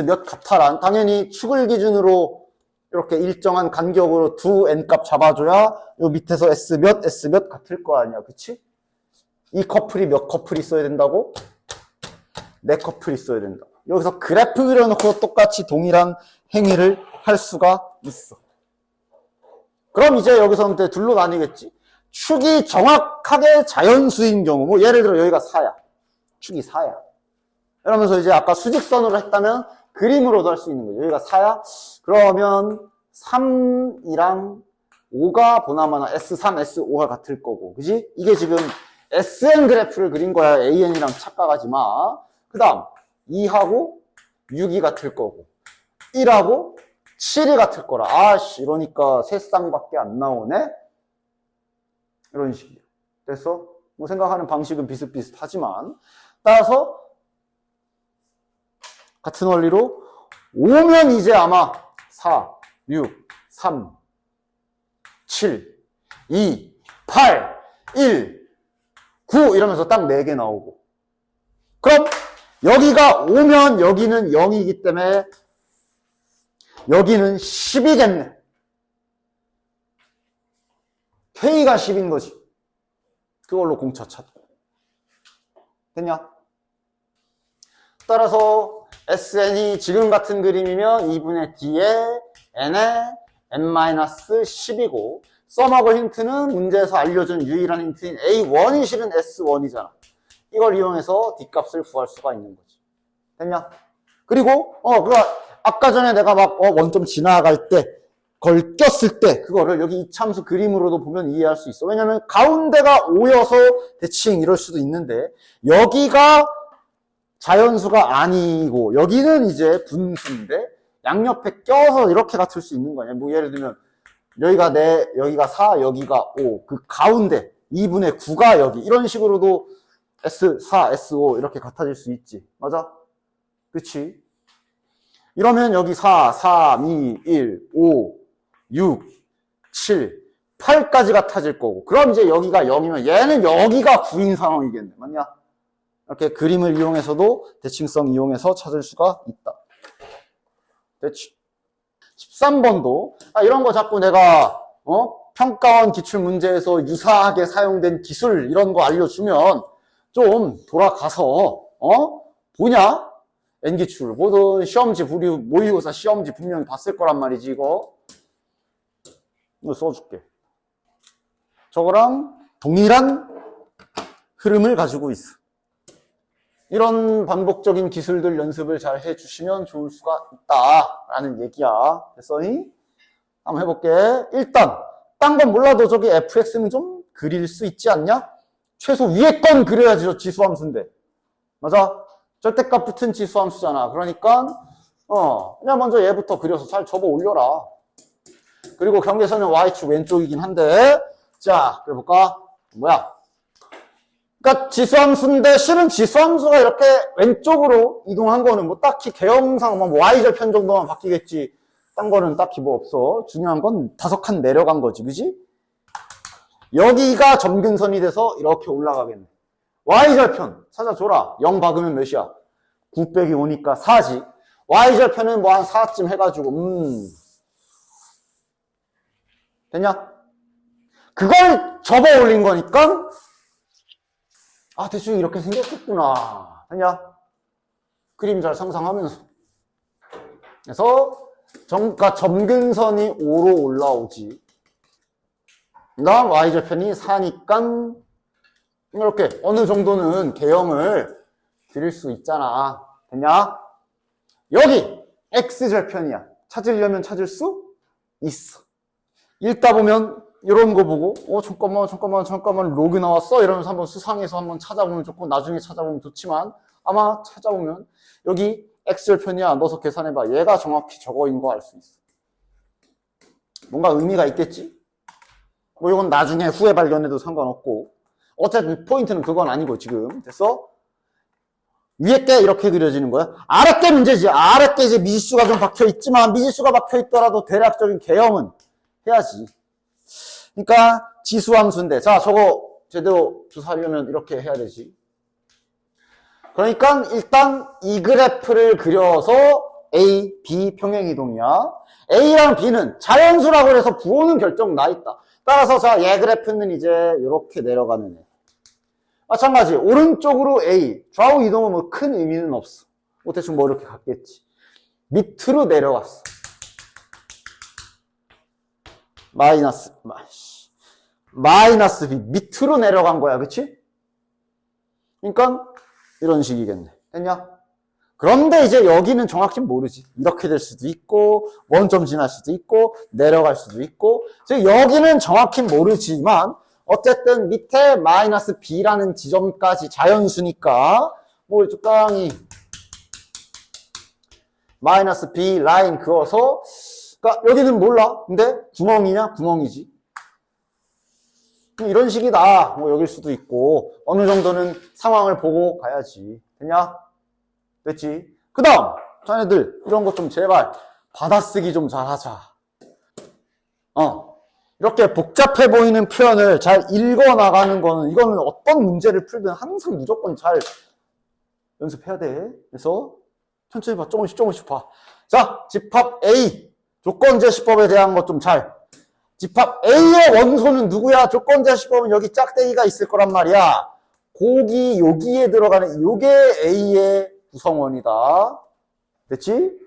몇 같아란 당연히 축을 기준으로 이렇게 일정한 간격으로 두 N값 잡아줘야 요 밑에서 S 몇 같을 거 아니야. 그치? 이 커플이 몇 커플 있어야 된다고? 4커플 있어야 된다. 여기서 그래프 그려놓고 똑같이 동일한 행위를 할 수가 있어. 그럼 이제 여기서부터 둘로 나뉘겠지. 축이 정확하게 자연수인 경우, 뭐 예를 들어 여기가 4야. 축이 4야. 이러면서 이제 아까 수직선으로 했다면 그림으로도 할 수 있는 거예요. 여기가 4야. 그러면 3이랑 5가 보나마나 S3, S5가 같을 거고. 그지? 이게 지금 SN 그래프를 그린 거야. AN이랑 착각하지 마. 그 다음 2하고 6이 같을 거고 1하고 7이 같을 거라. 이러니까 세 쌍밖에 안 나오네? 이런 식이에요. 됐어? 뭐 생각하는 방식은 비슷비슷하지만 따라서 같은 원리로 5면 이제 아마 4, 6, 3, 7, 2, 8, 1, 9 이러면서 딱 4개 나오고, 그럼 여기가 5면 여기는 0이기 때문에 여기는 10이겠네. K가 10인 거지. 그걸로 공차 찾고. 됐냐? 따라서 SN이 지금 같은 그림이면 2분의 D에 N에 N-10이고 썸하고 힌트는 문제에서 알려준 유일한 힌트인 A1이 실은 S1이잖아. 이걸 이용해서 D값을 구할 수가 있는 거지. 됐냐? 그리고 아까 전에 내가 막 원점 지나갈 때 걸 꼈을 때 그거를 여기 이참수 그림으로도 보면 이해할 수 있어. 왜냐면 가운데가 5여서 대칭 이럴 수도 있는데 여기가 자연수가 아니고 여기는 이제 분수인데 양옆에 껴서 이렇게 같을 수 있는 거냐. 뭐 예를 들면 여기가 4, 여기가 5. 그 가운데 2분의 9가 여기. 이런 식으로도 S4, S5 이렇게 같아질 수 있지. 맞아? 그치? 이러면 여기 4, 3, 2, 1, 5, 6, 7, 8까지 같아질 거고. 그럼 이제 여기가 0이면 얘는 여기가 9인 상황이겠네. 맞냐? 이렇게 그림을 이용해서도 대칭성 이용해서 찾을 수가 있다. 됐지? 13번도 이런 거 자꾸 내가 평가원 기출문제에서 유사하게 사용된 기술 이런 거 알려주면 좀 돌아가서 보냐? N기출 뭐든 시험지 모의고사 시험지 분명히 봤을 거란 말이지. 이거 써줄게. 저거랑 동일한 흐름을 가지고 있어. 이런 반복적인 기술들 연습을 잘 해주시면 좋을 수가 있다라는 얘기야. 됐어니? 한번 해볼게. 일단 딴 건 몰라도 저기 fx는 좀 그릴 수 있지 않냐? 최소 위에 건 그려야지. 저 지수함수인데. 맞아? 절대값 붙은 지수함수잖아. 그러니까 그냥 먼저 얘부터 그려서 잘 접어 올려라. 그리고 경계선은 y축 왼쪽이긴 한데 자 그려볼까? 뭐야? 그러니까 지수함수인데 실은 지수함수가 이렇게 왼쪽으로 이동한 거는 뭐 딱히 개형상 뭐 y절편 정도만 바뀌겠지. 딴 거는 딱히 뭐 없어. 중요한 건 5칸 내려간 거지. 그지? 여기가 점근선이 돼서 이렇게 올라가겠네. y절편 찾아줘라. 0 박으면 몇이야? 9 빼기 5니까 4지. y절편은 뭐 한 4쯤 해가지고 됐냐? 그걸 접어 올린 거니까 대충 이렇게 생겼겠구나. 됐냐? 그림 잘 상상하면서. 그래서 점근선이 5로 올라오지. 그다음 y절편이 4니까 이렇게 어느 정도는 개형을 드릴 수 있잖아. 됐냐? 여기 x절편이야. 찾으려면 찾을 수 있어. 읽다 보면 이런 거 보고 잠깐만 로그 나왔어? 이러면서 한번 수상해서 한번 찾아보면 좋고 나중에 찾아보면 좋지만 아마 찾아보면 여기 x절편이야. 넣어서 계산해봐. 얘가 정확히 저거인 거 알 수 있어. 뭔가 의미가 있겠지? 뭐 이건 나중에 후에 발견해도 상관없고 어쨌든 포인트는 그건 아니고 지금 됐어? 위에 게 이렇게 그려지는 거야. 아래 게 문제지. 아래 게 이제 미지수가 좀 박혀 있지만 미지수가 박혀 있더라도 대략적인 개형은 해야지. 그러니까 지수함수인데 자 저거 제대로 조사하려면 이렇게 해야 되지. 그러니까 일단 이 그래프를 그려서 A, B 평행이동이야. A랑 B는 자연수라고 해서 부호는 결정 나 있다. 따라서 자 얘 그래프는 이제 이렇게 내려가는 애. 마찬가지 오른쪽으로 A 좌우 이동은 뭐 큰 의미는 없어. 뭐 대충 뭐 이렇게 갔겠지. 밑으로 내려갔어. 마이너스 B 밑으로 내려간 거야. 그치? 그러니까 이런 식이겠네. 됐냐? 그런데 이제 여기는 정확히 모르지. 이렇게 될 수도 있고 원점 지날 수도 있고 내려갈 수도 있고 여기는 정확히 모르지만 어쨌든 밑에 마이너스 B라는 지점까지 자연수니까 뭐 적당히 마이너스 B 라인 그어서 그러니까 여기는 몰라. 근데 구멍이냐? 구멍이지. 이런 식이다. 뭐 여길 수도 있고 어느 정도는 상황을 보고 가야지. 됐냐? 됐지? 그 다음 자네들 이런 것 좀 제발 받아쓰기 좀 잘하자. 이렇게 복잡해 보이는 표현을 잘 읽어나가는 거는 이거는 어떤 문제를 풀든 항상 무조건 잘 연습해야 돼. 그래서 천천히 봐. 조금씩 봐. 자, 집합 A 조건제시법에 대한 것 좀 잘. 집합 A의 원소는 누구야? 조건제시법은 여기 짝대기가 있을 거란 말이야. 여기에 들어가는 요게 A의 구성원이다. 됐지?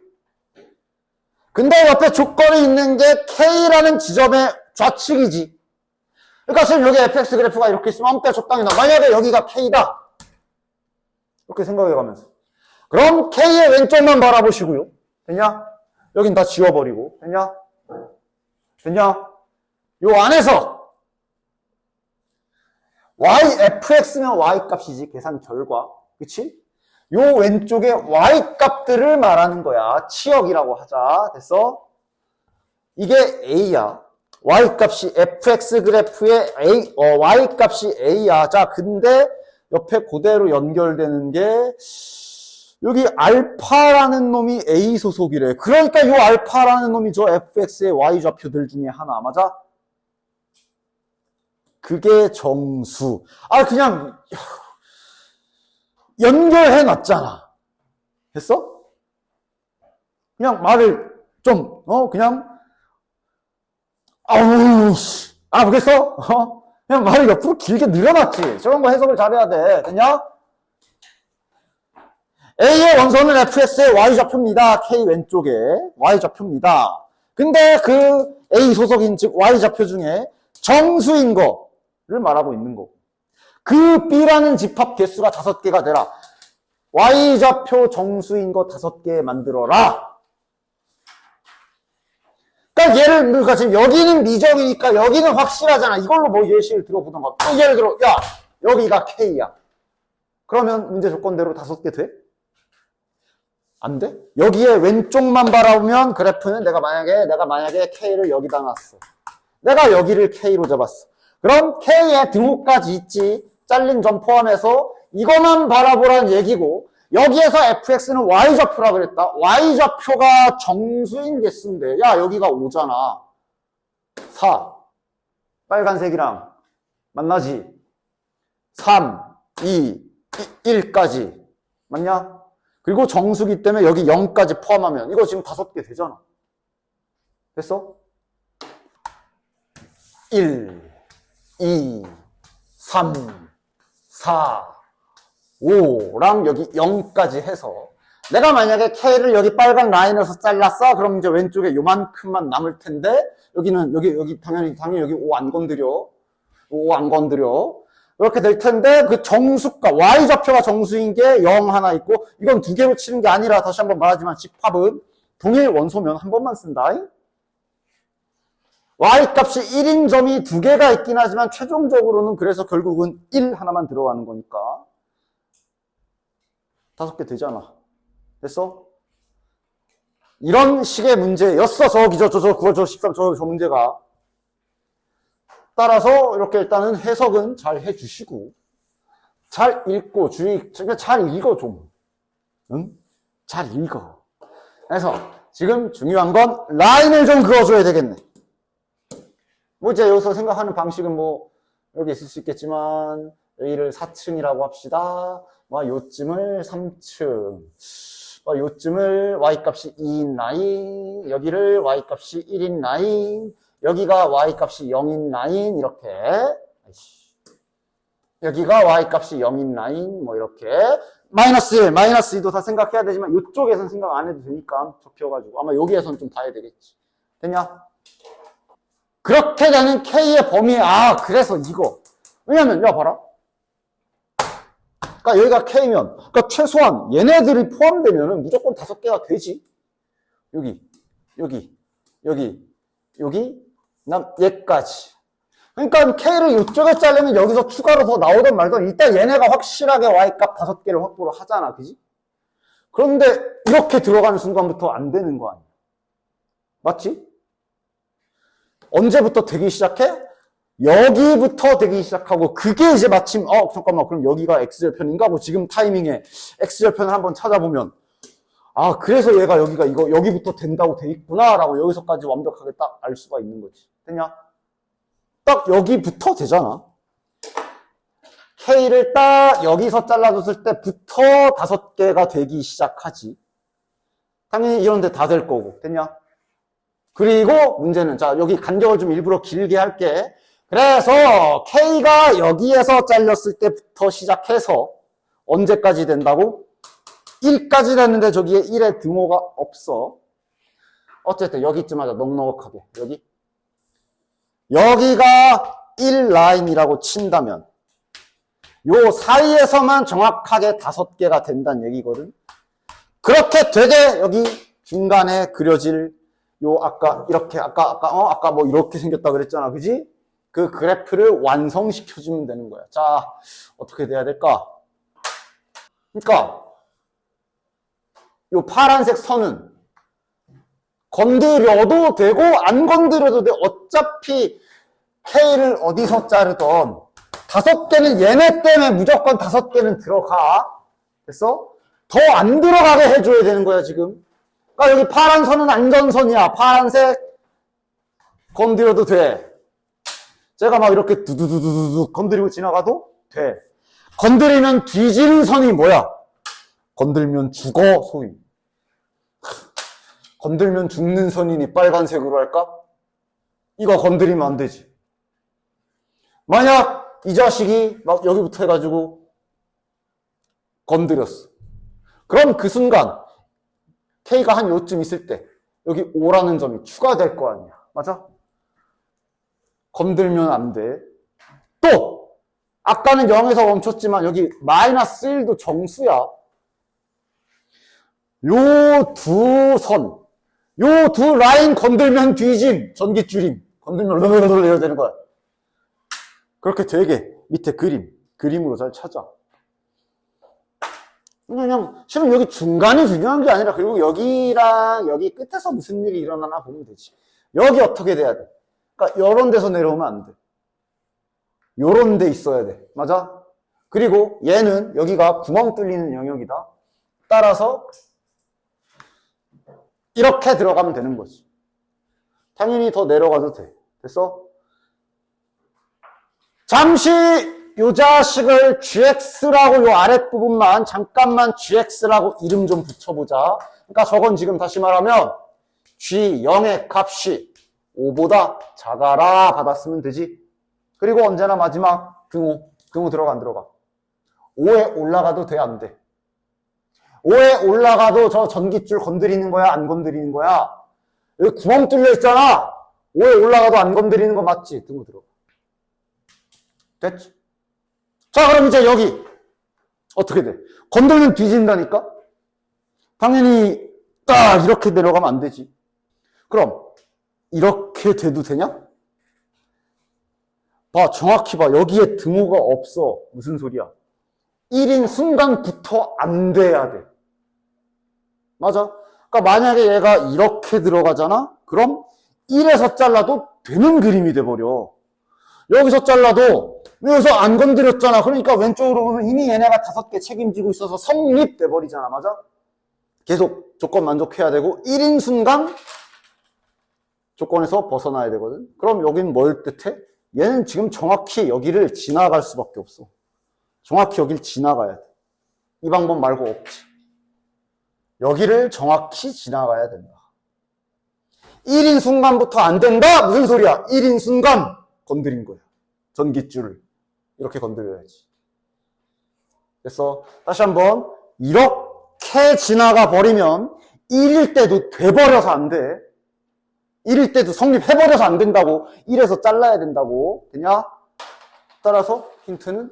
근데 옆에 조건이 있는 게 K라는 지점의 좌측이지. 그러니까 지금 여기 fx 그래프가 이렇게 있으면 아무 때나 적당히 나. 만약에 여기가 K다. 이렇게 생각해가면서. 그럼 K의 왼쪽만 바라보시고요. 됐냐? 여긴 다 지워버리고. 됐냐? 됐냐? 요 안에서 fx면 y 값이지. 계산 결과. 그치? 요 왼쪽에 y 값들을 말하는 거야. 치역이라고 하자. 됐어? 이게 a야. y 값이 fx 그래프의 y 값이 a야. 자, 근데 옆에 그대로 연결되는 게 여기 알파라는 놈이 a 소속이래. 그러니까 요 알파라는 놈이 저 fx의 y 좌표들 중에 하나. 맞아? 그게 정수. 아, 그냥 연결해 놨잖아. 됐어? 그냥 말을 좀, 그냥, 모르겠어? 그냥 말을 옆으로 길게 늘어놨지. 저런 거 해석을 잘해야 돼. 됐냐? A의 원소는 fx의 y좌표입니다. K 왼쪽에 y좌표입니다. 근데 그 A 소속인, 즉 y좌표 중에 정수인 거를 말하고 있는 거고. 그 B라는 집합 개수가 5개가 되라. Y좌표 정수인 거 5개 만들어라. 그러니까 예를 들어 지금 여기는 미정이니까 여기는 확실하잖아. 이걸로 뭐 예시를 들어보던가. 또 예를 들어, 야, 여기가 K야. 그러면 문제 조건대로 5개 돼? 안 돼? 여기에 왼쪽만 바라보면 그래프는 내가 만약에 K를 여기다 놨어. 내가 여기를 K로 잡았어. 그럼 K의 등호까지 있지. 잘린 점 포함해서 이것만 바라보라는 얘기고, 여기에서 fx는 y좌표라 그랬다. y좌표가 정수인 개수인데, 야, 여기가 5잖아. 4. 빨간색이랑 만나지. 3, 2, 1까지. 맞냐? 그리고 정수기 때문에 여기 0까지 포함하면 이거 지금 5개 되잖아. 됐어? 1, 2, 3, 4, 5랑 여기 0까지 해서 내가 만약에 K를 여기 빨간 라인에서 잘랐어? 그럼 이제 왼쪽에 요만큼만 남을 텐데 여기 당연히 여기 5 안 건드려. 5 안 건드려. 이렇게 될 텐데 그 정수가 Y좌표가 정수인 게 0 하나 있고, 이건 2개로 치는 게 아니라 다시 한번 말하지만 집합은 동일 원소면 한 번만 쓴다. Y값이 1인 점이 2개가 있긴 하지만 최종적으로는 그래서 결국은 1 하나만 들어가는 거니까 5개 되잖아. 됐어? 이런 식의 문제였어. 9월 13 저 문제가. 따라서 이렇게 일단은 해석은 잘 해주시고, 잘 읽고 잘 읽어 좀. 응? 잘 읽어. 그래서 지금 중요한 건 라인을 좀 그어줘야 되겠네. 뭐 이제 여기서 생각하는 방식은 뭐 여기 있을 수 있겠지만, 여기를 4층이라고 합시다. 요쯤을 3층, 요쯤을 y값이 2인 라인, 여기를 y값이 1인 라인, 여기가 y값이 0인 라인, 이렇게. 여기가 y값이 0인 라인, 뭐 이렇게. 마이너스 1, 마이너스 2도 다 생각해야 되지만 이쪽에선 생각 안 해도 되니까 접혀가지고 아마 여기에선 좀 봐야 되겠지. 됐냐? 그렇게 되는 K의 범위, 그래서 이거. 왜냐면, 야, 봐라. 그러니까 여기가 K면, 그러니까 최소한 얘네들이 포함되면은 무조건 5개가 되지. 여기, 얘까지. 그러니까 K를 이쪽에 자르면 여기서 추가로 더 나오든 말든 일단 얘네가 확실하게 Y값 5개를 확보를 하잖아. 그지? 그런데 이렇게 들어가는 순간부터 안 되는 거 아니야. 맞지? 언제부터 되기 시작해? 여기부터 되기 시작하고, 그게 이제 마침 잠깐만, 그럼 여기가 X절편인가 하고 지금 타이밍에 X절편을 한번 찾아보면, 그래서 얘가 여기부터 된다고 돼 있구나 라고 여기서까지 완벽하게 딱 알 수가 있는 거지. 됐냐? 딱 여기부터 되잖아. K를 딱 여기서 잘라줬을 때부터 5개가 되기 시작하지. 당연히 이런 데 다 될 거고. 됐냐? 그리고 문제는, 자, 여기 간격을 좀 일부러 길게 할게. 그래서 K가 여기에서 잘렸을 때부터 시작해서 언제까지 된다고? 1까지 됐는데 저기에 1의 등호가 없어. 어쨌든 여기쯤 하자. 넉넉하게. 여기가 1 라인이라고 친다면 요 사이에서만 정확하게 5개가 된다는 얘기거든. 그렇게 되게 여기 중간에 그려질 요 아까 이렇게 아까 뭐 이렇게 생겼다 그랬잖아. 그지? 그 그래프를 완성시켜 주면 되는 거야. 자, 어떻게 돼야 될까? 그러니까 요 파란색 선은 건드려도 되고 안 건드려도 돼. 어차피 K를 어디서 자르던 5개는 얘네 때문에 무조건 5개는 들어가. 됐어? 더 안 들어가게 해줘야 되는 거야, 지금. 그러니까 여기 파란 선은 안전선이야. 파란색 건드려도 돼. 제가 막 이렇게 두두두두두 건드리고 지나가도 돼. 건드리면 뒤지는 선이 뭐야? 건들면 죽어, 소위. 건들면 죽는 선이니 빨간색으로 할까? 이거 건드리면 안 되지. 만약 이 자식이 막 여기부터 해가지고 건드렸어. 그럼 그 순간 K가 한 요쯤 있을 때 여기 5라는 점이 추가될 거 아니야. 맞아? 건들면 안 돼. 또 아까는 0에서 멈췄지만 여기 마이너스 1도 정수야. 요 두 선, 요 두 라인 건들면 뒤짐, 전깃줄임. 건들면 르르르르 해야 되는 거야. 그렇게 되게 밑에 그림으로 잘 찾아. 그냥 실은 여기 중간이 중요한 게 아니라 그리고 여기랑 여기 끝에서 무슨 일이 일어나나 보면 되지. 여기 어떻게 돼야 돼? 그러니까 요런 데서 내려오면 안 돼. 요런 데 있어야 돼. 맞아? 그리고 얘는 여기가 구멍 뚫리는 영역이다. 따라서 이렇게 들어가면 되는 거지. 당연히 더 내려가도 돼. 됐어? 잠시 요 자식을 gx라고 요 아랫부분만 잠깐만 gx라고 이름 좀 붙여보자. 그러니까 저건 지금 다시 말하면 g0의 값이 5보다 작아라 받았으면 되지. 그리고 언제나 마지막 등호 들어가 안 들어가? 5에 올라가도 돼 안 돼? 5에 올라가도 저 전깃줄 건드리는 거야 안 건드리는 거야? 여기 구멍 뚫려 있잖아. 5에 올라가도 안 건드리는 거 맞지? 등호 들어가. 됐지? 자, 그럼 이제 여기 어떻게 돼? 건들면 뒤진다니까? 당연히 딱 이렇게 내려가면 안 되지. 그럼 이렇게 돼도 되냐? 봐, 정확히 봐. 여기에 등호가 없어. 무슨 소리야? 1인 순간부터 안 돼야 돼. 맞아? 그러니까 만약에 얘가 이렇게 들어가잖아? 그럼 1에서 잘라도 되는 그림이 돼버려. 여기서 잘라도 여기서 안 건드렸잖아. 그러니까 왼쪽으로 보면 이미 얘네가 5개 책임지고 있어서 성립돼 버리잖아. 맞아? 계속 조건 만족해야 되고 1인 순간 조건에서 벗어나야 되거든. 그럼 여긴 뭘 뜻해? 얘는 지금 정확히 여기를 지나갈 수밖에 없어. 정확히 여기를 지나가야 돼. 이 방법 말고 없지. 여기를 정확히 지나가야 된다. 1인 순간부터 안 된다? 무슨 소리야? 1인 순간 건드린 거야. 전깃줄을 이렇게 건드려야지. 그래서 다시 한번 이렇게 지나가 버리면 1일 때도 돼버려서 안 돼. 1일 때도 성립해버려서 안 된다고. 1에서 잘라야 된다고. 되냐? 따라서 힌트는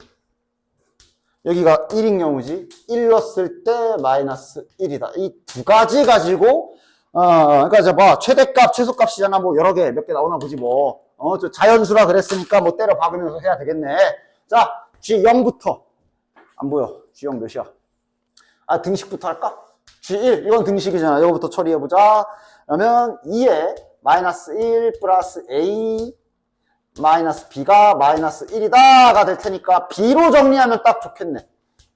여기가 1인 경우지. 1 넣었을 때 마이너스 1이다. 이 두 가지 가지고 그러니까 이제 뭐 최대값, 최소값이잖아. 뭐 여러 개, 몇 개 나오나 보지 뭐. 저 자연수라 그랬으니까 뭐 때려 박으면서 해야 되겠네. 자, G0부터. 안 보여. G0 몇이야? 아, 등식부터 할까? G1. 이건 등식이잖아. 이거부터 처리해보자. 그러면 2에 마이너스 1 플러스 A 마이너스 B가 마이너스 1이다가 될 테니까 B로 정리하면 딱 좋겠네.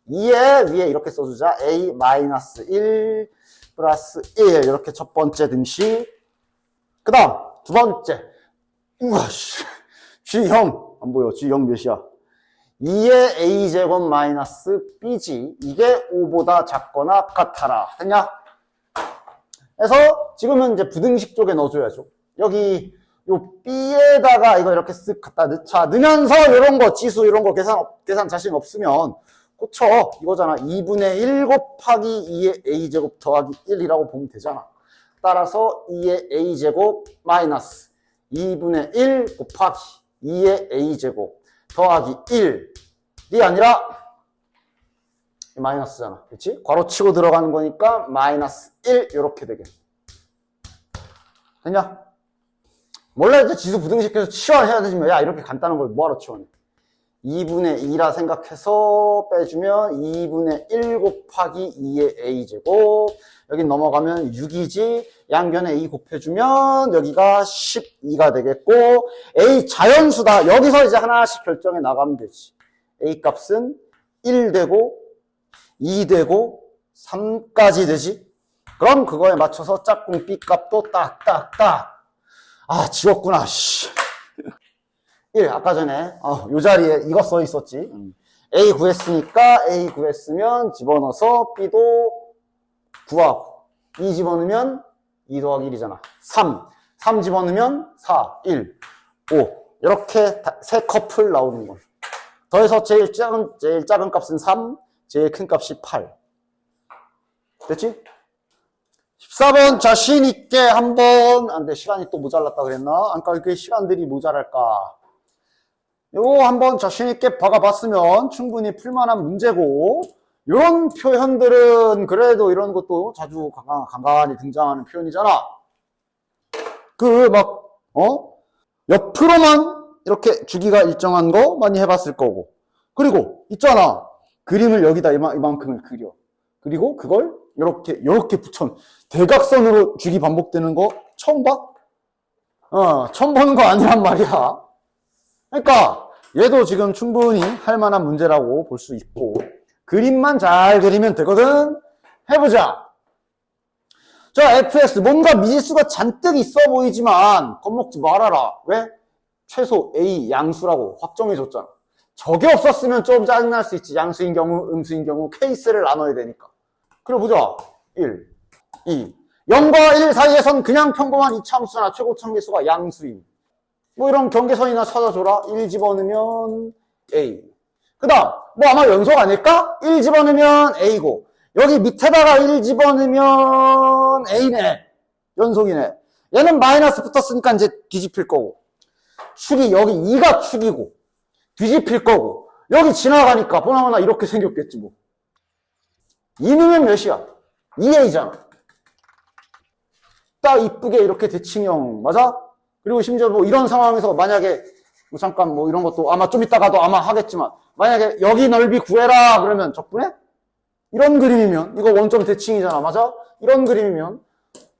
2에 위에 이렇게 써주자. A 마이너스 1 플러스 1 이렇게 첫 번째 등식. 그 다음 두 번째. 우와, G0 안 보여. G0 몇이야? 2의 A제곱 마이너스 B지. 이게 5보다 작거나 같아라. 됐냐? 그래서 지금은 이제 부등식 쪽에 넣어줘야죠. 여기 요 B에다가 이거 이렇게 쓱 갖다 넣자. 넣으면서 이런 거 지수 이런 거 계산 자신 없으면 고쳐. 이거잖아. 2분의 1 곱하기 2의 a제곱 더하기 1이라고 보면 되잖아. 따라서 2의 a제곱 마이너스 2분의 1 곱하기 2의 a제곱 더하기 1이 아니라 마이너스잖아. 그렇지? 괄호 치고 들어가는 거니까 마이너스 1 이렇게 되겠네. 됐냐? 몰래 이제 지수 부등식해서 치환해야 되지만 야 이렇게 간단한 걸 뭐하러 치환해? 2분의 2라 생각해서 빼주면 2분의 1 곱하기 2의 a제곱 여기 넘어가면 6이지 양변에 a 곱해주면 여기가 12가 되겠고 a 자연수다. 여기서 이제 하나씩 결정해 나가면 되지. a 값은 1 되고 2 되고 3까지 되지. 그럼 그거에 맞춰서 짝꿍 b 값도 딱딱딱. 아 지웠구나. 씨. 1 아까 전에 요 자리에 이거 써 있었지. A 구했으니까 A 구했으면 집어넣어서 B도 구하고 2 집어넣으면 2 더하기 1이잖아. 3 집어넣으면 4, 1, 5 이렇게 세 커플 나오는 거. 더해서 제일 작은 값은 3, 제일 큰 값이 8. 됐지? 14번 자신 있게 한번 안돼 시간이 또 모자랐다 그랬나? 아까 그 시간들이 모자랄까? 요거 한번 자신있게 박아봤으면 충분히 풀만한 문제고 이런 표현들은 그래도 이런 것도 자주 간간히 등장하는 표현이잖아. 옆으로만 이렇게 주기가 일정한 거 많이 해봤을 거고 그리고 있잖아. 그림을 여기다 이만큼을 그려. 그리고 그걸 이렇게 붙여 대각선으로 주기 반복되는 거 처음 봐? 처음 보는 거 아니란 말이야. 그러니까 얘도 지금 충분히 할 만한 문제라고 볼 수 있고 그림만 잘 그리면 되거든. 해보자. 자, fx 뭔가 미지수가 잔뜩 있어 보이지만 겁먹지 말아라. 왜? 최소 a 양수라고 확정해줬잖아. 저게 없었으면 좀 짜증날 수 있지. 양수인 경우, 음수인 경우 케이스를 나눠야 되니까. 그래 보자. 1, 2 0과 1 사이에선 그냥 평범한 이차함수나 최고차함계수가 양수임. 뭐 이런 경계선이나 찾아줘라. 1 집어넣으면 A. 그 다음 뭐 아마 연속 아닐까? 1 집어넣으면 A고 여기 밑에다가 1 집어넣으면 A네. 연속이네. 얘는 마이너스 붙었으니까 이제 뒤집힐 거고 축이 여기 2가 축이고 뒤집힐 거고 여기 지나가니까 보나마나 이렇게 생겼겠지 뭐. 2는 몇이야? 2A잖아. 딱 이쁘게 이렇게 대칭형 맞아? 그리고 심지어 뭐 이런 상황에서 만약에 뭐 잠깐 뭐 이런 것도 아마 좀 이따가도 아마 하겠지만 만약에 여기 넓이 구해라 그러면 적분해? 이런 그림이면 이거 원점 대칭이잖아 맞아? 이런 그림이면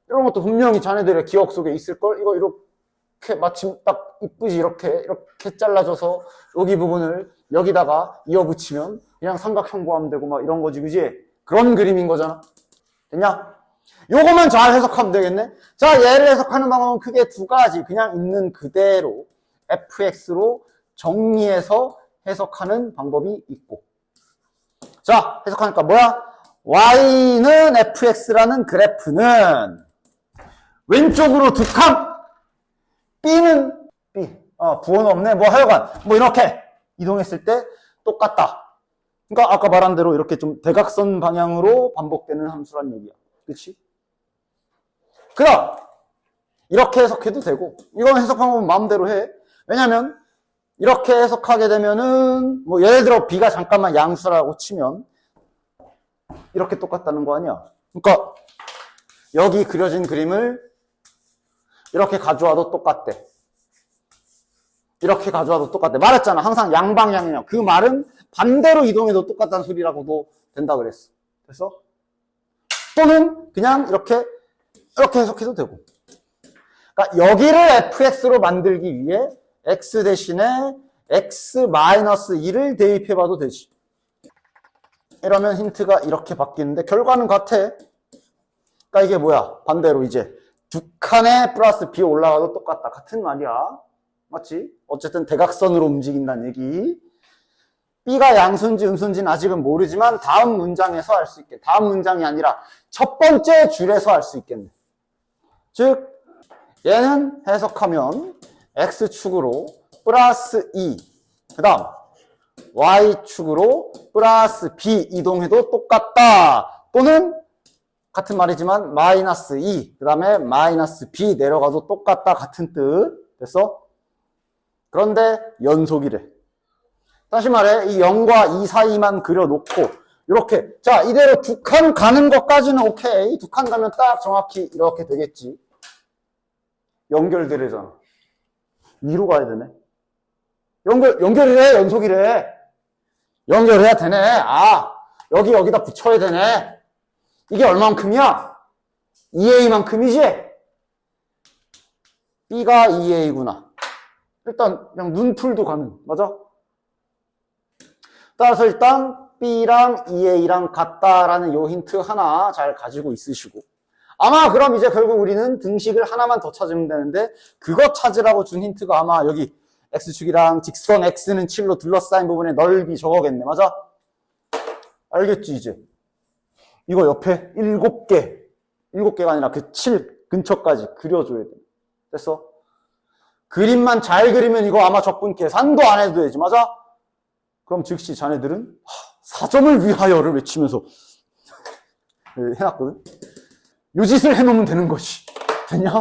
이런 것도 분명히 자네들의 기억 속에 있을걸? 이거 이렇게 마침 딱 이쁘지 이렇게 잘라줘서 여기 부분을 여기다가 이어붙이면 그냥 삼각형구하면 되고 막 이런 거지 그지? 그런 그림인 거잖아. 됐냐? 요거만 잘 해석하면 되겠네. 자, 얘를 해석하는 방법은 크게 두 가지. 그냥 있는 그대로 fx로 정리해서 해석하는 방법이 있고. 자, 해석하니까 뭐야? y는 fx라는 그래프는 왼쪽으로 두 칸, b는 b. 부호는 없네. 뭐 하여간 뭐 이렇게 이동했을 때 똑같다. 그러니까 아까 말한 대로 이렇게 좀 대각선 방향으로 반복되는 함수란 얘기야. 그치? 그 다음 이렇게 해석해도 되고 이건 해석 방법은 마음대로 해. 왜냐면 이렇게 해석하게 되면은 뭐 예를 들어 b가 잠깐만 양수라고 치면 이렇게 똑같다는 거 아니야. 그러니까 여기 그려진 그림을 이렇게 가져와도 똑같대. 이렇게 가져와도 똑같대. 말했잖아. 항상 양방향이냐. 그 말은 반대로 이동해도 똑같다는 소리라고도 된다 그랬어. 그래서 또는 그냥 이렇게 해석해도 되고. 그러니까 여기를 fx로 만들기 위해 x 대신에 x-2를 대입해봐도 되지. 이러면 힌트가 이렇게 바뀌는데 결과는 같아. 그러니까 이게 뭐야? 반대로 이제 두 칸에 플러스 b 올라가도 똑같다. 같은 말이야. 맞지? 어쨌든 대각선으로 움직인다는 얘기. b가 양수인지 음수인지는 아직은 모르지만 다음 문장에서 알 수 있겠네. 다음 문장이 아니라 첫 번째 줄에서 알 수 있겠네. 즉 얘는 해석하면 x축으로 플러스 2 그 다음 y축으로 플러스 b 이동해도 똑같다. 또는 같은 말이지만 마이너스 2, 그 다음에 마이너스 b 내려가도 똑같다. 같은 뜻. 됐어? 그런데 연속이래. 다시 말해, 이 0과 2 사이만 그려놓고 이렇게, 자, 이대로 두 칸 가는 것까지는 오케이. 두 칸 가면 딱 정확히 이렇게 되겠지. 연결되래잖아. 위로 가야 되네. 연결이래, 연속이래. 연결해야 되네. 아, 여기다 붙여야 되네. 이게 얼만큼이야? 2a만큼이지? b가 2a구나. 일단 그냥 눈풀도 가능. 맞아? 따라서 일단 b랑 2a랑 같다라는 요 힌트 하나 잘 가지고 있으시고, 아마 그럼 이제 결국 우리는 등식을 하나만 더 찾으면 되는데, 그거 찾으라고 준 힌트가 아마 여기 x축이랑 직선 x는 7로 둘러싸인 부분의 넓이 저거겠네. 맞아? 알겠지 이제? 이거 옆에 7개가 아니라 그 7 근처까지 그려줘야 돼. 됐어? 그림만 잘 그리면 이거 아마 적분 계산도 안 해도 되지. 맞아? 그럼 즉시 자네들은 4점을 위하여를 외치면서 해놨거든? 요 짓을 해놓으면 되는 거지. 됐냐?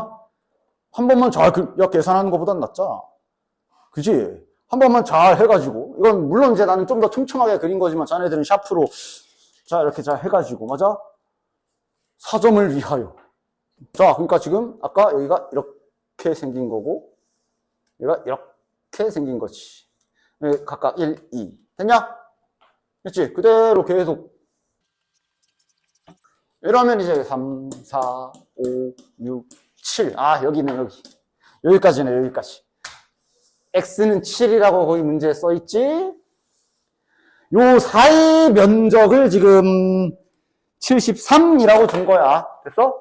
한 번만 잘 계산하는 것보단 낫잖아. 그지? 한 번만 잘 해가지고, 이건 물론 이제 나는 좀 더 촘촘하게 그린 거지만 자네들은 샤프로 자 이렇게 잘 해가지고, 맞아? 4점을 위하여. 자, 그러니까 지금 아까 여기가 이렇게 생긴 거고 여기가 이렇게 생긴 거지. 각각 1, 2. 됐냐? 됐지? 그대로 계속. 이러면 이제 3, 4, 5, 6, 7. 아, 여기는 여기. 여기까지네, 여기까지. x는 7이라고 거기 문제에 써있지? 요 사이 면적을 지금 73이라고 준 거야. 됐어?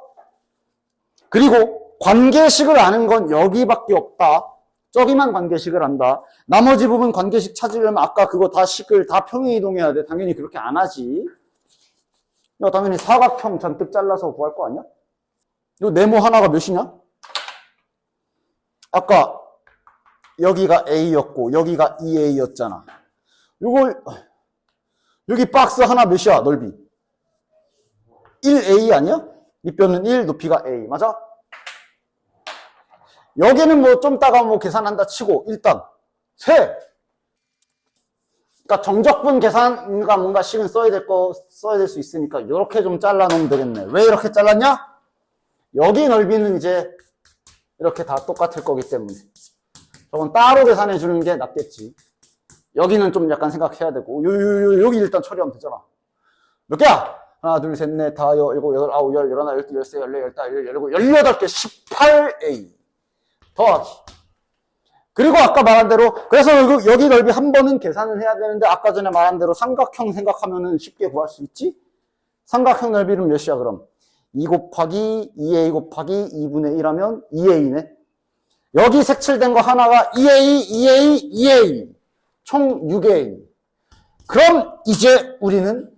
그리고 관계식을 아는 건 여기밖에 없다. 저기만 관계식을 안다. 나머지 부분 관계식 찾으려면 아까 그거 다 식을 다 평행이동해야 돼. 당연히 그렇게 안 하지. 야, 당연히 사각형 잔뜩 잘라서 구할 거 아니야? 요 네모 하나가 몇이냐? 아까 여기가 A였고 여기가 2A였잖아. 요거 여기 박스 하나 몇이야? 넓이 1A 아니야? 밑변은 1, 높이가 A. 맞아? 여기는 뭐 좀 따가 뭐 계산한다 치고 일단 세. 그러니까 정적분 계산과 뭔가 식은 써야 될 수 있으니까 이렇게 좀 잘라 놓으면 되겠네. 왜 이렇게 잘랐냐? 여기 넓이는 이제 이렇게 다 똑같을 거기 때문에 저건 따로 계산해 주는 게 낫겠지. 여기는 좀 약간 생각해야 되고 여기 일단 처리하면 되잖아. 몇 개야? 하나, 둘, 셋, 넷, 다, 일곱, 여덟, 아홉, 열, 열하나, 열둘, 열세, 열네, 열다, 열일곱, 18개, 18A 더하기. 그리고 아까 말한 대로, 그래서 여기 넓이 한 번은 계산을 해야 되는데, 아까 전에 말한 대로 삼각형 생각하면은 쉽게 구할 수 있지? 삼각형 넓이는 몇이야, 그럼? 2 곱하기 2A 곱하기 2분의 1 하면 2A네. 여기 색칠된 거 하나가 2A, 2A, 2A. 총 6A. 그럼 이제 우리는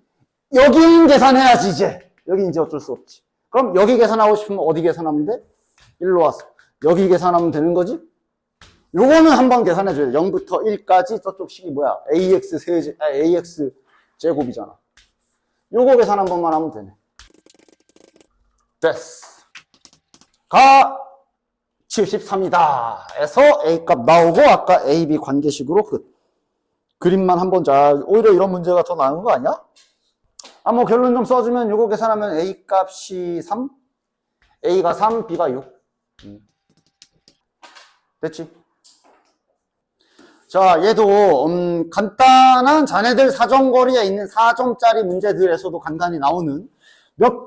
여기 계산해야지, 이제. 여기 이제 어쩔 수 없지. 그럼 여기 계산하고 싶으면 어디 계산하면 돼? 일로 와서. 여기 계산하면 되는 거지? 요거는 한번 계산해줘야 돼. 0부터 1까지 저쪽 식이 뭐야? AX 제곱이잖아. 요거 계산 한 번만 하면 되네. 됐어. 가 73이다. 에서 A 값 나오고 아까 A, B 관계식으로 그림만 한번 잘, 오히려 이런 문제가 더 나은 거 아니야? 아, 뭐 결론 좀 써주면 요거 계산하면 A 값이 3? A가 3, B가 6. 됐지? 자, 얘도 간단한 자네들 사정거리에 있는 4점짜리 문제들에서도 간단히 나오는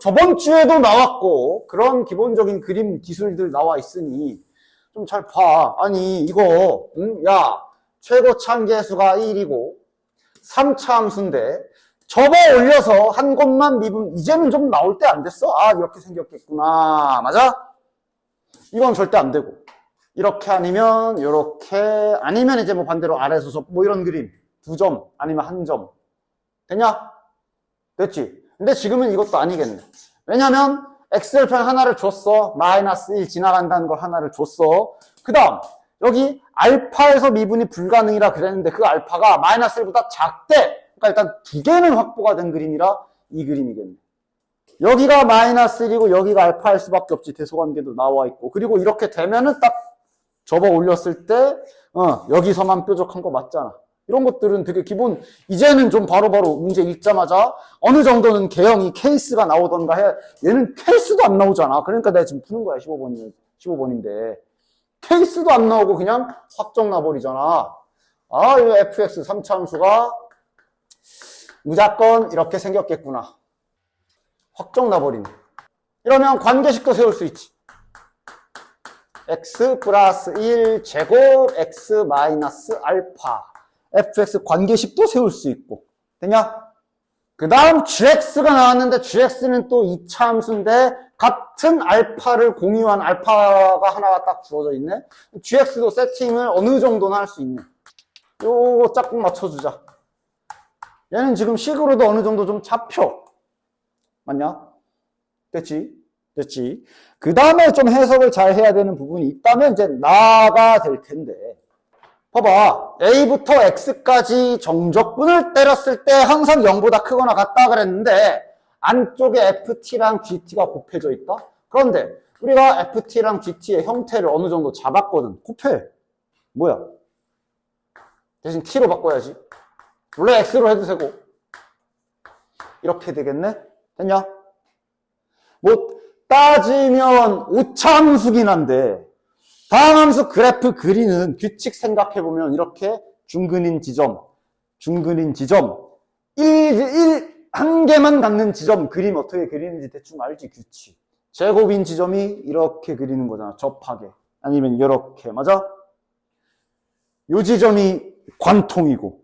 저번 주에도 나왔고 그런 기본적인 그림 기술들 나와 있으니 좀 잘 봐. 아니 이거 야 최고 참계수가 1이고 3차 함수인데 접어 올려서 한 곳만 미분 이제는 좀 나올 때 안 됐어? 아 이렇게 생겼겠구나. 맞아? 이건 절대 안 되고 이렇게 아니면 이렇게 아니면 이제 뭐 반대로 아래서 뭐 이런 그림 2점 아니면 1점 되냐? 됐지? 근데 지금은 이것도 아니겠네. 왜냐면 엑셀편 하나를 줬어. 마이너스 1 지나간다는 걸 하나를 줬어. 그 다음 여기 알파에서 미분이 불가능이라 그랬는데 그 알파가 마이너스 1보다 작대. F가 일단 두 개는 확보가 된 그림이라 이 그림이겠네. 여기가 마이너스 1이고 여기가 알파일 수밖에 없지. 대소관계도 나와 있고. 그리고 이렇게 되면은 딱 접어 올렸을 때 여기서만 뾰족한 거 맞잖아. 이런 것들은 되게 기본. 이제는 좀 바로바로 문제 읽자마자 어느 정도는 개형이 케이스가 나오던가 해. 얘는 케이스도 안 나오잖아. 그러니까 내가 지금 푸는 거야. 15번인데 케이스도 안 나오고 그냥 확정 나버리잖아. 아, 이 fx 3차 함수가 무조건 이렇게 생겼겠구나. 확정 나버리네. 이러면 관계식도 세울 수 있지. x 플러스 1 제곱 x 마이너스 알파. fx 관계식도 세울 수 있고. 되냐? 그 다음 gx가 나왔는데 gx는 또 2차 함수인데 같은 알파를 공유한 알파가 하나가 딱 주어져 있네. gx도 세팅을 어느 정도는 할 수 있네. 요거 짝꿍 맞춰주자. 얘는 지금 식으로도 어느 정도 좀 잡혀. 맞냐? 됐지? 됐지? 그 다음에 좀 해석을 잘 해야 되는 부분이 있다면 이제 나가 될 텐데. 봐봐. A부터 X까지 정적분을 때렸을 때 항상 0보다 크거나 같다 그랬는데 안쪽에 FT랑 GT가 곱해져 있다? 그런데 우리가 FT랑 GT의 형태를 어느 정도 잡았거든. 곱해. 뭐야? 대신 T로 바꿔야지. 원래 X로 해도 되고. 이렇게 되겠네? 됐냐? 뭐 따지면 오차함수긴 한데 다음 함수 그래프 그리는 규칙 생각해보면 이렇게 중근인 지점, 한 개만 갖는 지점 그림 어떻게 그리는지 대충 알지, 규칙. 제곱인 지점이 이렇게 그리는 거잖아, 접하게. 아니면 이렇게, 맞아? 요 지점이 관통이고,